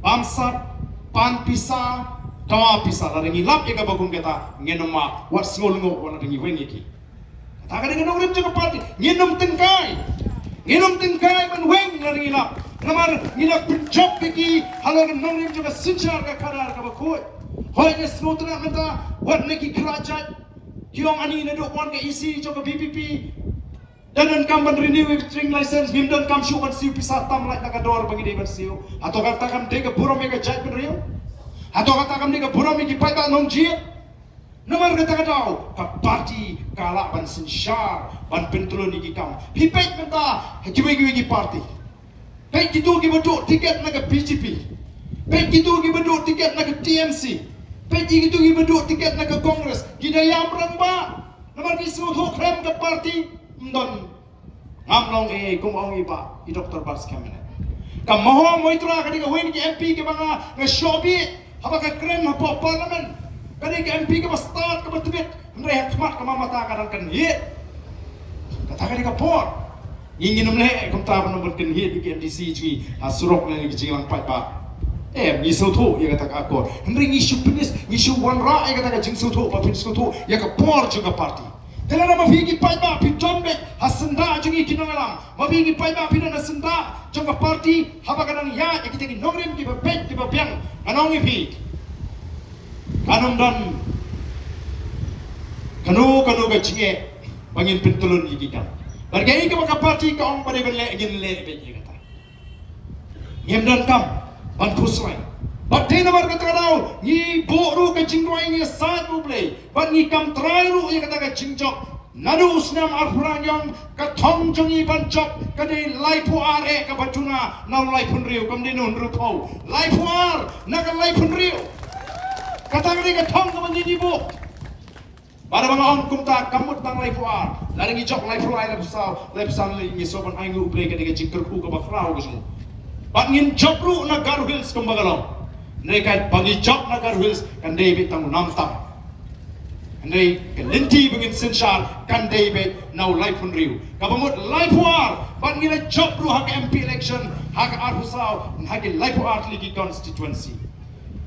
S1: bamsat pan pisa tawa pisa laringi lap ya kabagum kita ngenoma wat ngolngo wana ringi wengi ki kata ka dengan orang juga parti ngenom tengkai man weng laringi lap namar ngila pinjab ki halang nongrim juga sinchar ka kadar ka bakoi hoy ne smotra menta wat ne ki krajat kiong ani ne do wan ka isi joka BPP dan kam ban renew string license bim dan kam shu ban siu pisat tam lai ka dor bagi de ban siu atau kata kam de ka buram ka jat ban riu atau kata kam de ka buram ki pai ba nong ji namar kata ka dau ka parti kala ban sinchar ban pentulun ki kam pipet menta kiwi parti baik itu kita beduk tiket nak ke BJP, baik itu kita beduk tiket nak ke TMC, baik itu kita beduk tiket nak ke Kongres. Kita yang beramba, nampak di semua tu krem ke parti, dan ngamlong kumong iba, i Dr. Bars Kemenet. Kamu mau itu lah, kadang kawin ke MP ke banga ngeshobi, apa ke krem apa parlimen, kadang ke MP ke start ke betubit, mereka khmat ke mata kadang kan ye, kata kadang ke por. Ingin namle kum ta ban ban ken hit ki MDC ji surok na ni jingang pai pa ni so tho ya kata akor hendring isu penis isu wan ra ya kata jing so tho pa pin so tho ya ka por juga parti telana ma figi pai ba pi tombe hasanda jungi kinongalam ma figi pai ba pi na senda juga parti haba kadang ya kita ki nongrim ki bebek ki bebyang anong ipi kanum dan kanu ga jinge bangin pintulun iki kan Bargai ke maka parti ka ong pada bele ingin le be kata. Ngem dan kam ban khusrai. Badai namar kata kadau ni boru ke jingwai ni sat bu play. Ban ni kam trai ru ye kata ka jingjok nadu snam arpuranyong katong jongi bancop kade laipu are ka batuna nau laipun riu kam de nun rupau laipu ar naga laipun riu kata kade katong ka mangini bu pada mga om kumta kamut bang laipu ar laring ijok laipu ai lepsau li soban aingu play kade ka jingker ku ka bakrau ka semua bat ngin jopru na Garo Hills kumbagalong nekai bagi job na Garo Hills kan David tang namtam Andai kelinti bengin sensyal kan David nau laipun riu. Kabamut laipuar ban ngila job ru hak MP election hak arhusau hak laipuar ligi constituency.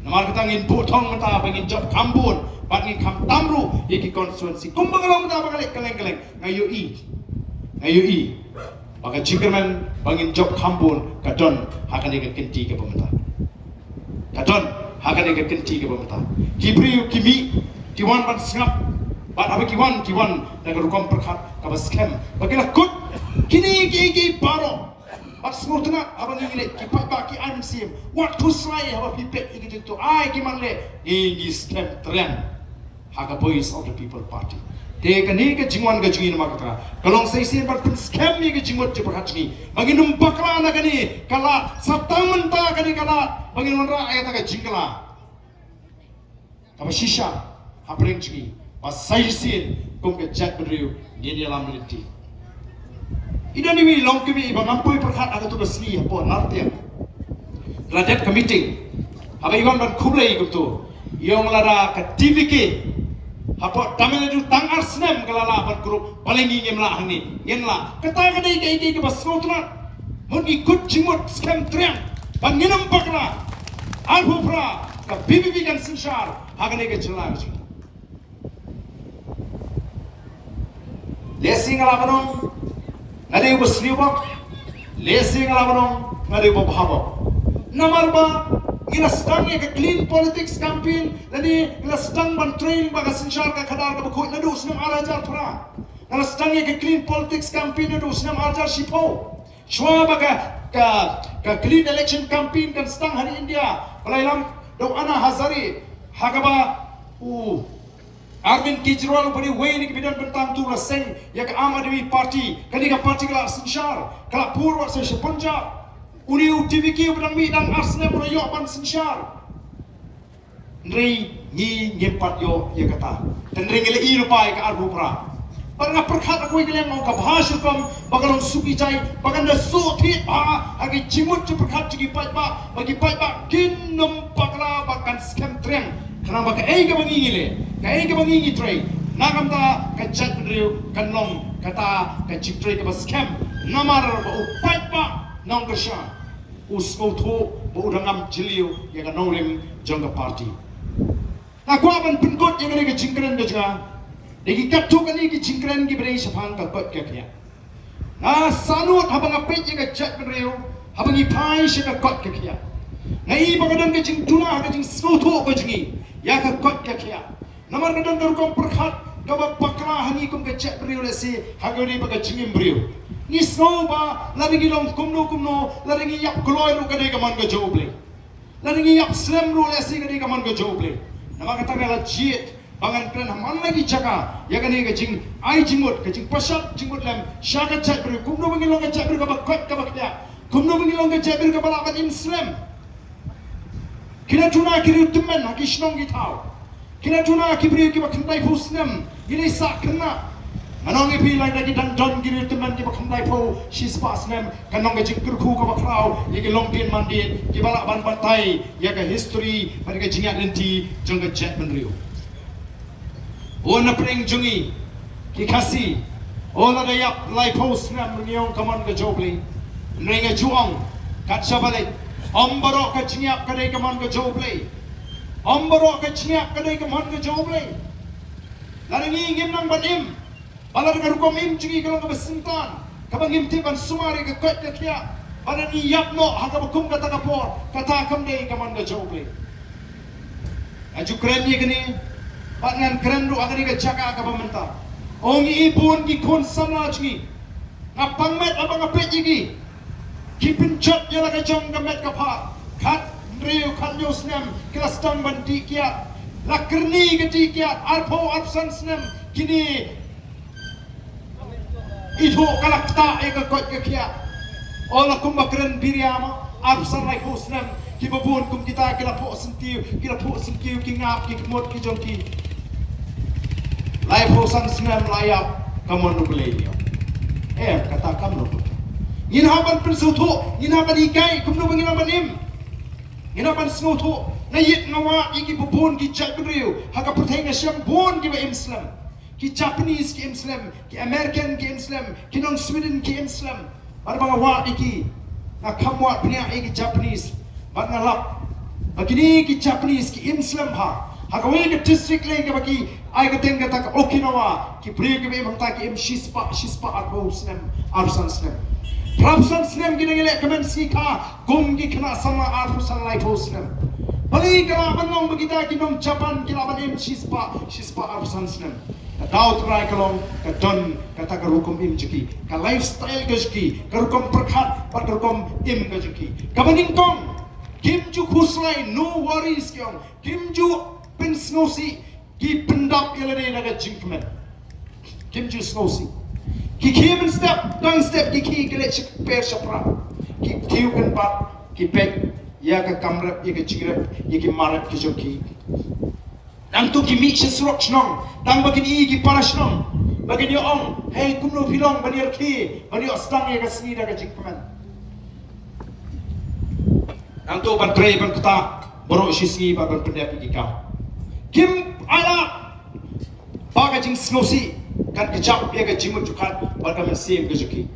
S1: Namar katangin potong mata bengin job kambun ban ngin kam tamru ligi constituency. Kumbagalong mata bakalik keleng-keleng ngayu i. Baka jingkerman bengin job kambun kadon hak ane kenti ke pemerintah. Kadon hak ane kenti ke pemerintah. Kibriu kimi Kiwan ban singap, ban apa kiwan dengan rukam perkat kabas scam. Bagilah kut kini baro. Bat semua tengah abang ini kipat baki IMCM. Waktu saya abang pipet ini tu ai kimanle ini scam trend. Haga Voice of the People Party. Dia kini ke jingwan ke jingin mak kata. Kalau saya sih bat scam ni ke jingwat je perkat ni. Bagi numpaklah nak ni kala satang mentah kani kala bagi nonra ayat agak jingkala. Kabas shisha. Hampering cigi, pasai sin, kum ke chat beriu, ni alam linti. Ida ni long kami ibang ampoi perhat agak tu bersih apa nartiam. Radet committee, apa iwan ban kublai kum tu, yang lara ke TVK, apa tamil itu tang arsnem kelala ban grup paling ingin melah ni, yenlah. Kata kadai ke bas ngotna, mun ikut jimut scam triang, ban nginam pakla, alpupra, ke BBB kan sensyar, haganai ke jelang cigi. Lesi ngalamanong ngade ubasliwak lesi ngalamanong ngade ubahabo namarba ngila stang ke clean politics campaign nani ngila stang ban train baga sensyal ka kadar ka bakut nadu usnam arajar pra ngila stang ke clean politics campaign nadu usnam arajar shipo shwa baga ka clean election campaign kan stang hari India palailam do ana hazari hagaba Arvind Kejriwal beri wei bidan bentang tu la seng ya ke Aam Aadmi Party kali ka parti kala sensyar kala purwa se Punjab uni UTVK bidan mi dan arsne bro yo ban sensyar ndrei ni nyempat yo ya kata dan ndrei ngele i lupai ka arbupra parna perkhat aku ngele mau ka bhashu kam bagalong suki jai baganda so thi agi jimut je perkhat ji pai ba bagi pai ba kin numpakla bakan scam treng kenapa ke ai ke bangi tray nagam ta ke chat riu kanong kata ke chitray ke scam namar ba upat pa nong ke sha usko tho ba udangam jiliu ya ka nongrim jongga party na kwa ban pinkot yang ke jingkren ke ja degi katu kali ke jingkren ki brei sapang ka kot ke kya na sanut habang apet ke chat riu habang ipai se ka kot ke kya ngai bagadan ke jing tuna ke jing skoto ke jingi ya ke kot ke kya namar kadang kum perkhat gabak pakra hani kum ke cek beriu lesi hagari baga jingim beriu ni snow ba laringi long kumno laringi yap kloy lu kadai kaman ke joble laringi yap slam lu lesi kadai kaman ke joble nama kata ngala jiet bangan kren haman lagi jaga ya kani ke jing ai jingmut ke jing pasat jingmut lam syaka cek beriu kumno bangi long ke cek beriu gabak kot gabak dia kumno bangi long ke cek beriu gabak akan inslam kira tuna kiri temen haki shnong gitau kina tuna kibri ki bakhandai phusnam gini sa khanna anong ipi lai dagi dan don giri teman ki bakhandai pho shis pasnam kanong ge jikkur khu ka bakrau ye ki longdin mandin ki bala ban batai ya ka history par ke jinga lenti jongga jet benriu ona preng jungi ki khasi ona da yap lai phusnam niong kaman ge jobli nrenga juang kat sabale ombaro ka jinga ka dei kaman ge jobli Ombaro ke cniak kadai ke mohon ke joble. Lalu ni ngim nang banim. Balar ke rukom im cungi kalau ke besintan. Kabang im tiban sumari ke kot ke kia. Balar ni yap no haka bukum kata kapor. Kata kam dei ke mohon ke joble. Aju keren ni kini. Batngan keren ru agari ke jaka ke pemerintah. Ongi ibun ki kon sana cungi. Ngapang met abang apet jigi. Kipin chot jala ke jong ke met kapar. Kat Riu kanyo snem kelas tang bandi kiat lakerni gedi kiat arpo absen snem kini Itu kalak ta ega kot ke kia. Olah kum bakren biriama arsan lai husnam ki babun kum kita kila po sentiu ki ngap ki kemot ki jongki. Lai hosan snam layap kamon nubelio. Kata kam no. Ngin haban persutu, ngin haban ikai kum no ngin haban im. Ngin haban snutu na yit ngawa iki babun ki jabrio haka perteng syam bon ki ba Islam. Ki Japanese ki Islam, ki American ki Islam, ki non Sweden ki Islam. Bar bang wa iki na kamwa pnia iki Japanese. Bar na lap. Bagini ki Japanese ki Islam ha. Haka we ki district le ki bagi ai ka tenga tak Okinawa ki pri ki be mangta ki shispa arbo Islam arsan Islam. Prabsan Islam ki ngele kamen sika gum ki kena sama arsan lai Islam. Bali kala banong bagita ki nong Japan ki laban shispa arsan Islam. Kau terai kalong kadon kata karukum im jeki ka lifestyle gajki karukum perkhat par karukum im gajki kabaning kong kim ju khuslai no worries kyong kim ju pen snosi ki pendap yelade naga jinkmen kim ju snosi ki kim step dang step ki kele chik per shapra ki tiu kan pat ki pek ya ka kamrap ya ka jigrap ya ki marap ki joki Dang tu ki mix serok snong, dang bagian i ki paras snong, bagian yo ong, hey kumno pilong bani arki, bani ostang ya kasni dah kajik pemen. Dang tu ban tray ban kuta, borok sisi ban pendap ki kau. Kim ala, bagai jing snosi, kan kejap ya kejimut jukat, bagai mesim kejuki.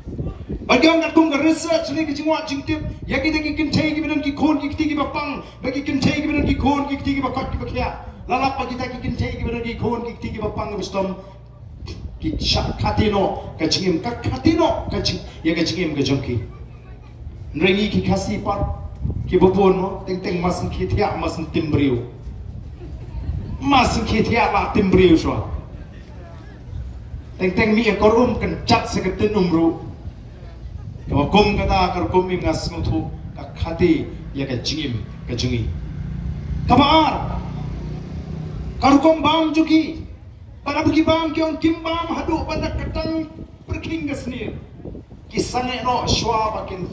S1: Bagi orang kum ke research ni ke jingwa jingtip, ya kita ki kentai ki benan ki kon ki ki bapang, bagi kentai ki benan ki kon ki ki bakot ki bakia. Lalap kita ki kentai ki benar ki kon ki tigi bapang bistom ki katino ka jingim ka katino ka jing ya ka jingim ka jongki nrengi ki khasi pat ki bopon mo teng masin ki thia masin timbriu masin ki thia la timbriu so teng mi korum kan chat seketin umru ka kom kata kar kom mi ngas ngutu ka khati ya ka jingim ka jingi kabar Karukom bam juki, pada pergi bam kiong kim bam hadu pada ketang perking kesnir. Kisange no shwa bakin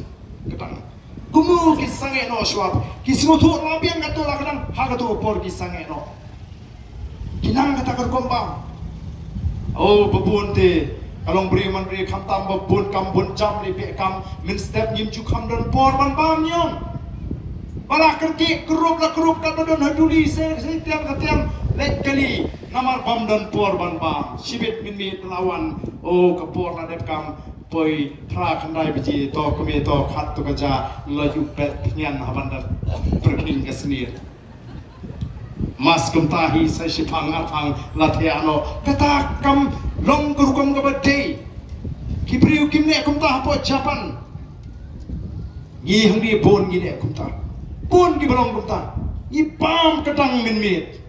S1: ketang. Kumu kisange no shwa. Kismutu labiang katu lah ketang hagatu por kisange no. Kinang kata karukom bam. Oh babun te, kalong beri man beri kam tam babun kam bun jam li pe kam min step nyim ju kam don por ban bam nyong. Bala kerti kerup kata don haduli setiap Lek kali namar bam dan por ban bam sibit min mi lawan kapor la dep kam poi tra khandai biji to kumi to khat to kaja laju pet nyan haban dar perking kesnir mas kumtahi sai sipang apang latiano kata kam long kurukom kabate kipriu kimne kumta po Japan gi hangdi bon gi ne kumta bon gi balong kumta gi pam kadang min mit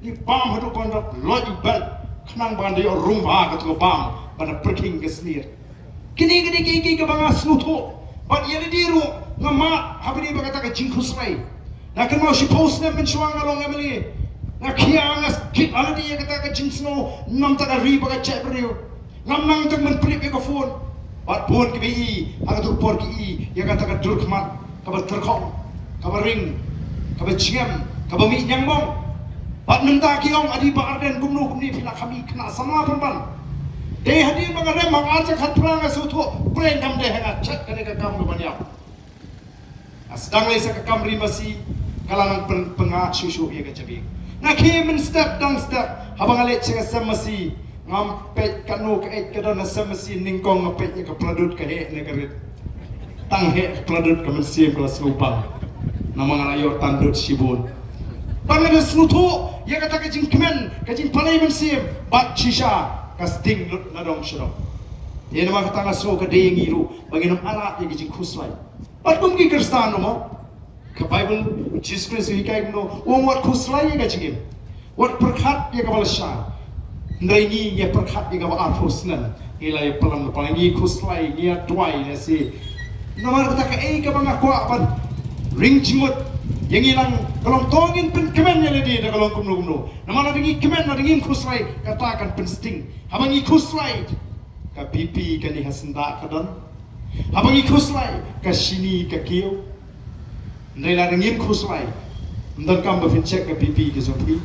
S1: Ni bam hadu kondak loju bal kenang bandai rumah ketua bam pada perking kesnir. Kini ke banga snuto. But yeli diru ngamat habini bagata ke jingkus lai. Nak mau si post nem mencuang along emeli. Nak kiangas kit aladi ya kata ke jingsno nam tak ri baga cek beriu. Nam nang tak menpelip ke phone. But pun ke bi aga tu por ki ya kata ke durkmat kabar terkong kabar ring kabar cingam kabar mi nyang mong. Pat minta kiong adi ba arden gumno gumni pila kami kena sama perban. Deh hadi mangare mangaja khatprang asuto brain kam deh ha chat kane ka kam banya. Asdang le sa kam rimasi kalangan pengat susu ye ka jabi. Na kim step down step habang ale chenga samasi ngam pet kanu ka et ka don samasi ningkong pet ye ka pladut ka he ne garit. Tang he pladut ka mensim kelas lupang. Namang ayo tandut sibun. Bangladesh snutu ya kata kajing kemen kajing palai mensim bat shisha kasting lut nadong shiro ya nama kata ngaso ka deyeng iru baginam alat ya kajing khuslai bat kum ki kristan mo ka bible Jesus Christ hikai no wat khuslai ya kajing wat perkhat ya ka balasha ndai ni ya perkhat ya ka ba arfusnan ilai pelam palangi khuslai ya twai na si nama kata ka ka banga kwa ban ring jimut yang ilang kalau tongin pen kemen yang ledi dah kalau kumno. Nama nak dengi kemen nak dengi khuslai katakan pen sting. Habang i khuslai ka pipi ka ni hasenda kadon habang ikuslay ka sini ka kiyo nay la ngim kuslay ndon kam ba fin check ka pipi ka zopi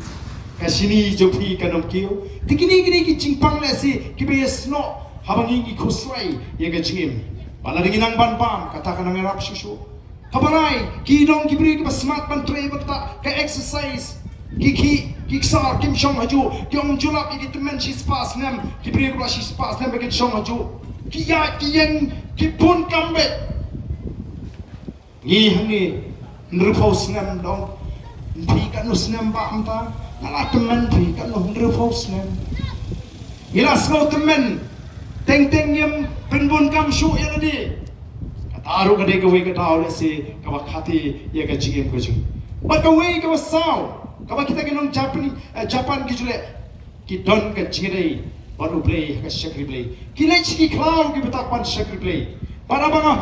S1: ka sini zopi ka nom kiyo tikini ki chingpang le si ki be sno habang ikuslay ye ka jingim bala ringinang ban pam kata ka nang rap shishu kabaray ki dong ki bri ki smart ban tre bata ka exercise ki sar kim shong haju ki ong julap ki temen shi spas nem ki bri ko shi spas nem ki shong haju ki ya ki yen ki pun kambet ni hangi nrupos nem dong pi kan us nem ba amta nala temen pi kan nrupos nem ilas no temen teng yem penbun kam shu ya tadi kataru kade ke we ka tahu le se ka khati ya ka jigem ko jing but the way ka sao ka kita ke nong Japan ki jule ki don ka jingdei baru play ka shakri play ki le chi klau ki betak pan shakri play para banga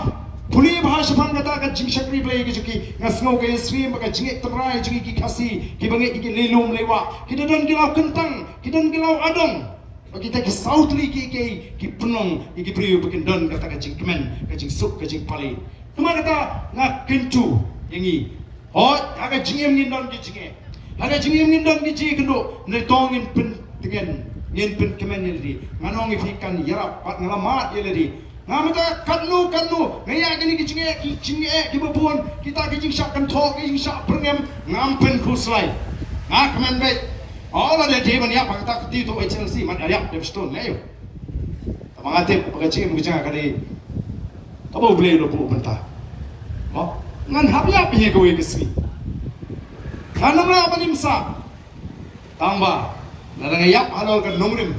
S1: puli bhasha pan kata ka jing shakri play ki juki ngasngau ke stream ka jingek trai jingi ki khasi ki bange ki lelum lewa ki don ki lau kentang ki don ki lau adong kita ke south li ki penong ki priu bikin don kata ka jing kemen ka jing suk ka jing pali nama kata ngak kentu yangi oh aga jingem ngin don ki jinge aga jingem ngin don ki ji kendo ne tongin pen dengan ngin pen kemen yeldi nganong ifikan yarap pat ngalamat yeldi ngamata kanu ngaya gini ki jinge ki babon kita ki jing syak kan thok ki jing syak prengem ngampen khuslai ngak kemen baik all of the day when you have to do to HLC, man, I have to stone leo. Tamangate, pagkachim mo siya kani. Tabo blay lo po banta. Oh, ngan habi niya gawin kasi. Kanong na panimsa. Tamba, narangayap halo ka nungrim.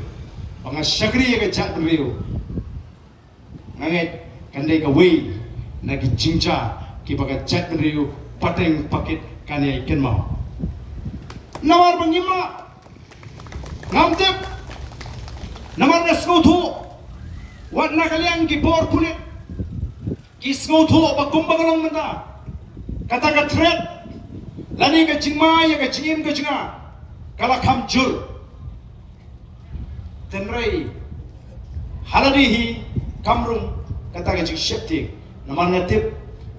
S1: Panga syakri ka chat beliau. Nganget kanday gawin nagijingja ki pagka chat beliau pateng pakit kanya ikan mau. Nawar bangima. Ngamtip naman na skoto wat na kaliang gibor kulit kisskoto bagkumbang lang manda kata ka threat lani ka jingma ya ka jingim ka jinga kala kamjur tenrai haladihi kamrung kata ka jing sheptik naman na tip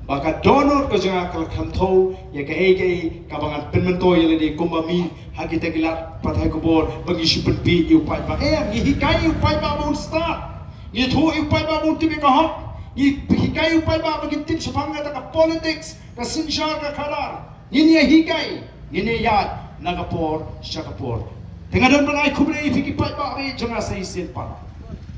S1: baka donor ko jinga kala kamtho ya ka ege kabangan penmento ya di kumbami hakita gilat patay kubor bagi sipen pi yu pai ba hikai yu pai ba bun start ni thu yu pai ba bun tibi ka hop ni hikai yu pai ba bagi tip sapanga ta ka politics ka sinshar ka khalar ni hikai ni ya nagapor shakapor tengadon bangai kubre fiki pai ba be jonga sai sen pa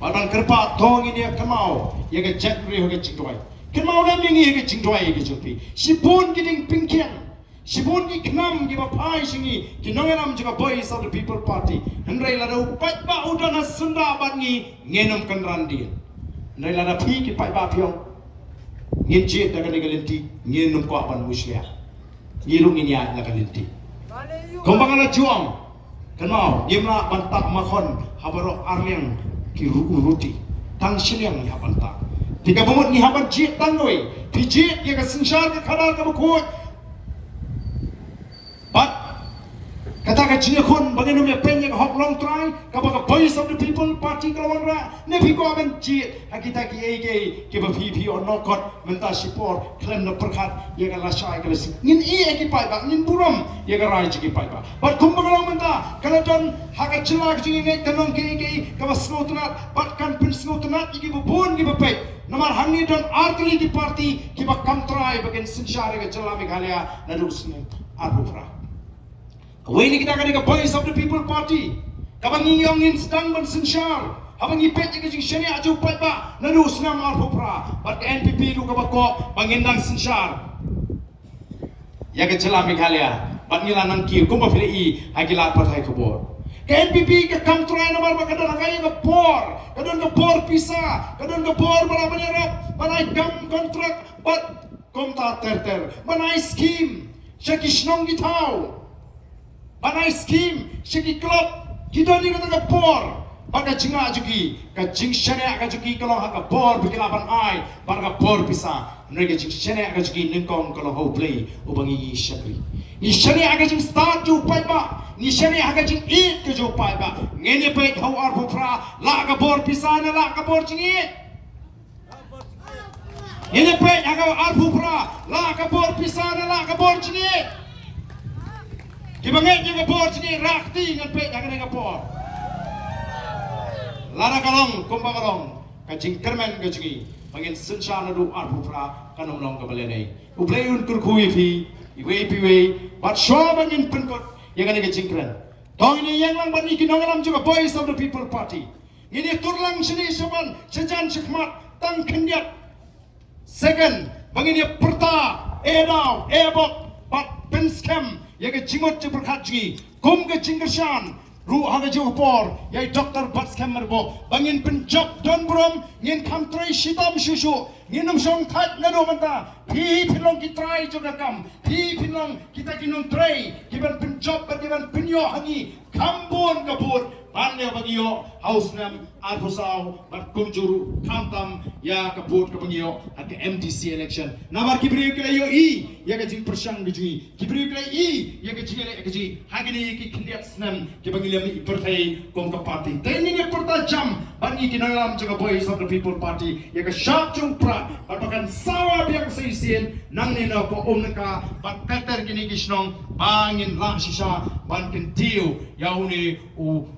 S1: balban kerpa thong ini kamau ya ka jet ri ho ka chingdoi kamau na mingi ka chingdoi ka chupi sipun giding pingkian Sibun ki knam ki bapai singi ki nongeram juga boys of the people party hendrai lada upat ba udana sunda bangi ngenom kanrandi hendrai lada pi ki pai ba piong nginje daga negalenti ngenom ko aban muslia ngilung ini ya negalenti kombangana juang kenal yemla bantak makon habaro arliang ki ruti tang siliang ya bantak tiga bomot ni haban jit tanoi pijit ya ka sinsar ka khadar ka bukut but kata ka jinekon bageno me penya hok long try kapag voice of the people party kalawara ne piko aben ji hakita ki ege ke ba pp or no kot menta support claim no perkhat ye ka la shai ka lesi nin e ki pai ba nin buram ye ka rai ki pai ba but kumbagalong menta kala don haka chilak jingi ngai kanong ke ege ka ba snotnat but kan pin snotnat igi bu bon gi ba pai namar hangi don artli di party ki ba kam try bagen sinshare ka chala meghalaya na rusne arufra Kawini kita kani ka voice of the people party. Kabang ngiyong sedang bersensyar. Habang ipet yang kecing syari aja upat ba. Narus ngam arhopra. Bat NPP lu kabako bangindang sensyar. Ya ke celah Meghalaya. Bat ngilanang kiu kumpa pili i hagilat partai kebor. Ke NPP ke kamtrai nomor ba kadon hagai ke por. Kadon ke por pisa. Kadon ke por bala banyarap. Banai gam kontrak bat komta ter. Banai scheme. Syakishnong gitau. Banai scheme, segi klub, kita ni kata ke por, Baka jinga juki ka jing shane aga juki kalau haka bor bikilaban ai barga bor pisa nrege jing shane aga juki ningkong kalau ho play ubangi shakri ni shane aga jing start ju pai ba ni shane aga jing eat ke ju pai ba ngene pai ho ar bufra la aga bor pisa na la aga bor jing eat ngene pai aga ar bufra la aga bor pisa na la aga bor jing eat kibangen juga bor jing eat rakti ngan pai aga nga bor Lara kalong, kumpa kalong, kajing kermen kajingi, pangin sensyana du arpupra kanong long kabalenay. Uplay un kurkuwi fi, iwe piwe, but show pangin penkot, yang ani kajing keren. Tong ini yang lang bani kinongalam juga Voice of the People Party. Ini turlang sini soban, sejan sekmat, tang kendiat. Second, pangin ya perta, edaw, ebok, but penskem, yang kajingot jeberkajingi, kum kajing kersan. Ru haga jo por yai Dr. Bats Kemmer bo bangin penjok don brom ngin kam trai shitam shushu nginum song that ngado manta pi pilong ki trai jo kam pi pilong kita kinong trai kiban penjok kiban penyo hangi kambon kabur Panya bagio house nam arpusau bat kumjuru kamtam ya kabut kabagio at the MTC election namar kibriyo kila yo I ya kajing persang gijui kibriyo kila I ya kajing ele kaji hagini ki kindiat snam kibagilem I partai kong ka party tani ni parta jam bangi kinalam jaga Voice of the People Party ya ka sharp chung pra batakan sawa biang seisien nang ni na ko omnaka bat kater kini kisnong bangin la sisa ban kentiu yauni u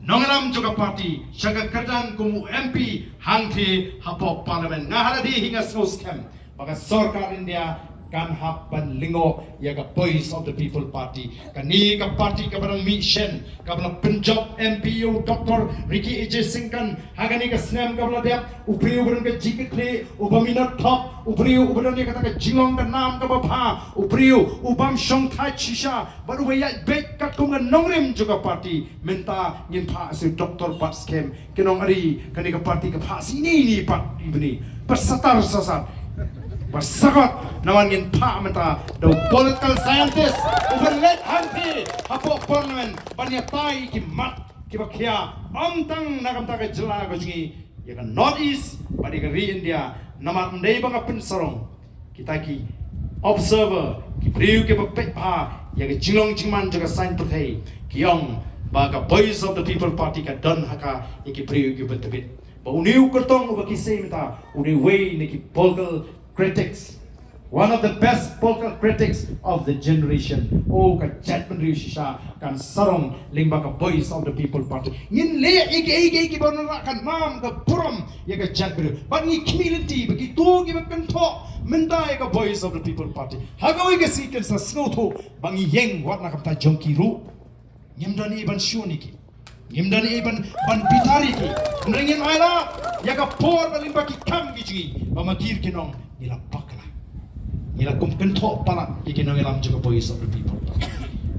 S1: Nongalam juga parti, syaga kerjaan kumu MP hangti hapok parlimen. Ngaharadi hingga soskem, maka sorkar India kan hapan lingo yaga Voice of the People Party. Kani ka parti ka barang mission, ka barang Punjab MPU Dr. Ricky J. Singkan, hagani ka snam ka barang dia, upriu barang ka jikle, ubaminat top, upriu barang dia kata ka jingong ka nam ka bapa, upriu ubam shong thai chisha, baru bayat bek ka kunga nongrim juga parti, minta ngin pa si Dr. Bats Kem, kinong ari kani ka parti ka pa sini ni pat ibni, persatar sasar. Bersakat nawan ngin pa menta the political scientist uberlet hanti hapo parliament banyatai ki mat ki bakia amtang nagamta ka jela ka jungi ya ka north east badi ka ri India namat ndai banga pensarong kita ki observer ki priu ki bapek pa ya ka jilong jingman jaga sign perthai ki yong baga Voice of the People Party ka don haka ki priu ki betebit ba uniu kertong ba ki sei menta uni way ni ki political critics, one of the best political critics of the generation. Oh, ka Jatman Rishisha kan sarong lingba ka Voice of the People Party. Yin le ike banura kan nam ka puram ya ka Jatman. But ni community begitu gi kan to mendai ka Voice of the People Party. Hagawi ka sikan sa snow to bangi yeng wat na kapta jongki ru. Nyamdani iban shuniki. Nyamdani iban ban pitari ki. Nringin aila ya ka por balingba ki kam gi bamakir kinong nila bakla nila kumkento pala ikinong ilam juga Voice of the People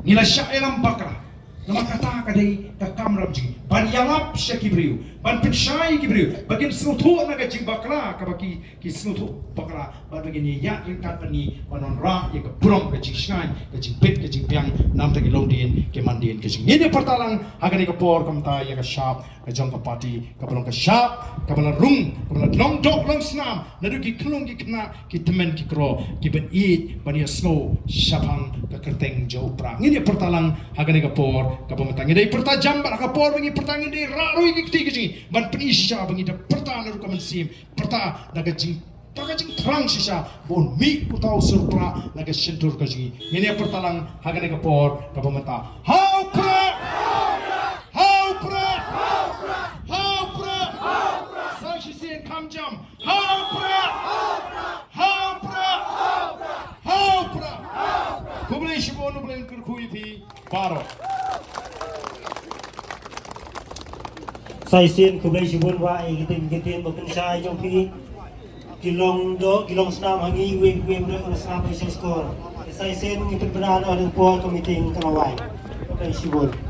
S1: nila siya ilam bakla na makata ka day kakamram jing ban yalap siya kibriyo ban pinshay kibriyo bagin sinuto na ka jing bakla kabaki ki sinuto bakla ban bagin niya yung katani panon ra yung kapurong ka jing shay ka jing pit ka jing piang nam tagi longdiin ki mandiin ka jing nini pertalang hagan ka por kamta yung ka shop ka jong ka party kapalong ka shop kapala rung kapala long dog long snam nadu ki klung ki kena ki temen ki kro ki ben eat ban ya snow syapang ka kerteng jauh pra nini pertalang hagan ka por kapamatang ini pertajam ba ka por bangi pertang ini raroi ki kti ki ban penisha bangi da perta na ka mansim perta daga jing terang sisa bon mi utau surpra naga sentur ka jing ini pertalang hagan ka por kapamata how pra come jump. Haupra. Kublai shibonu blen kurkui pi baro.
S2: Sai sin kublai shibon wa gitin bakin sai jong pi kilong snam hangi wing re snam isang score. Sai sin gitin berana ng po committee kalawai. Kublai shibon.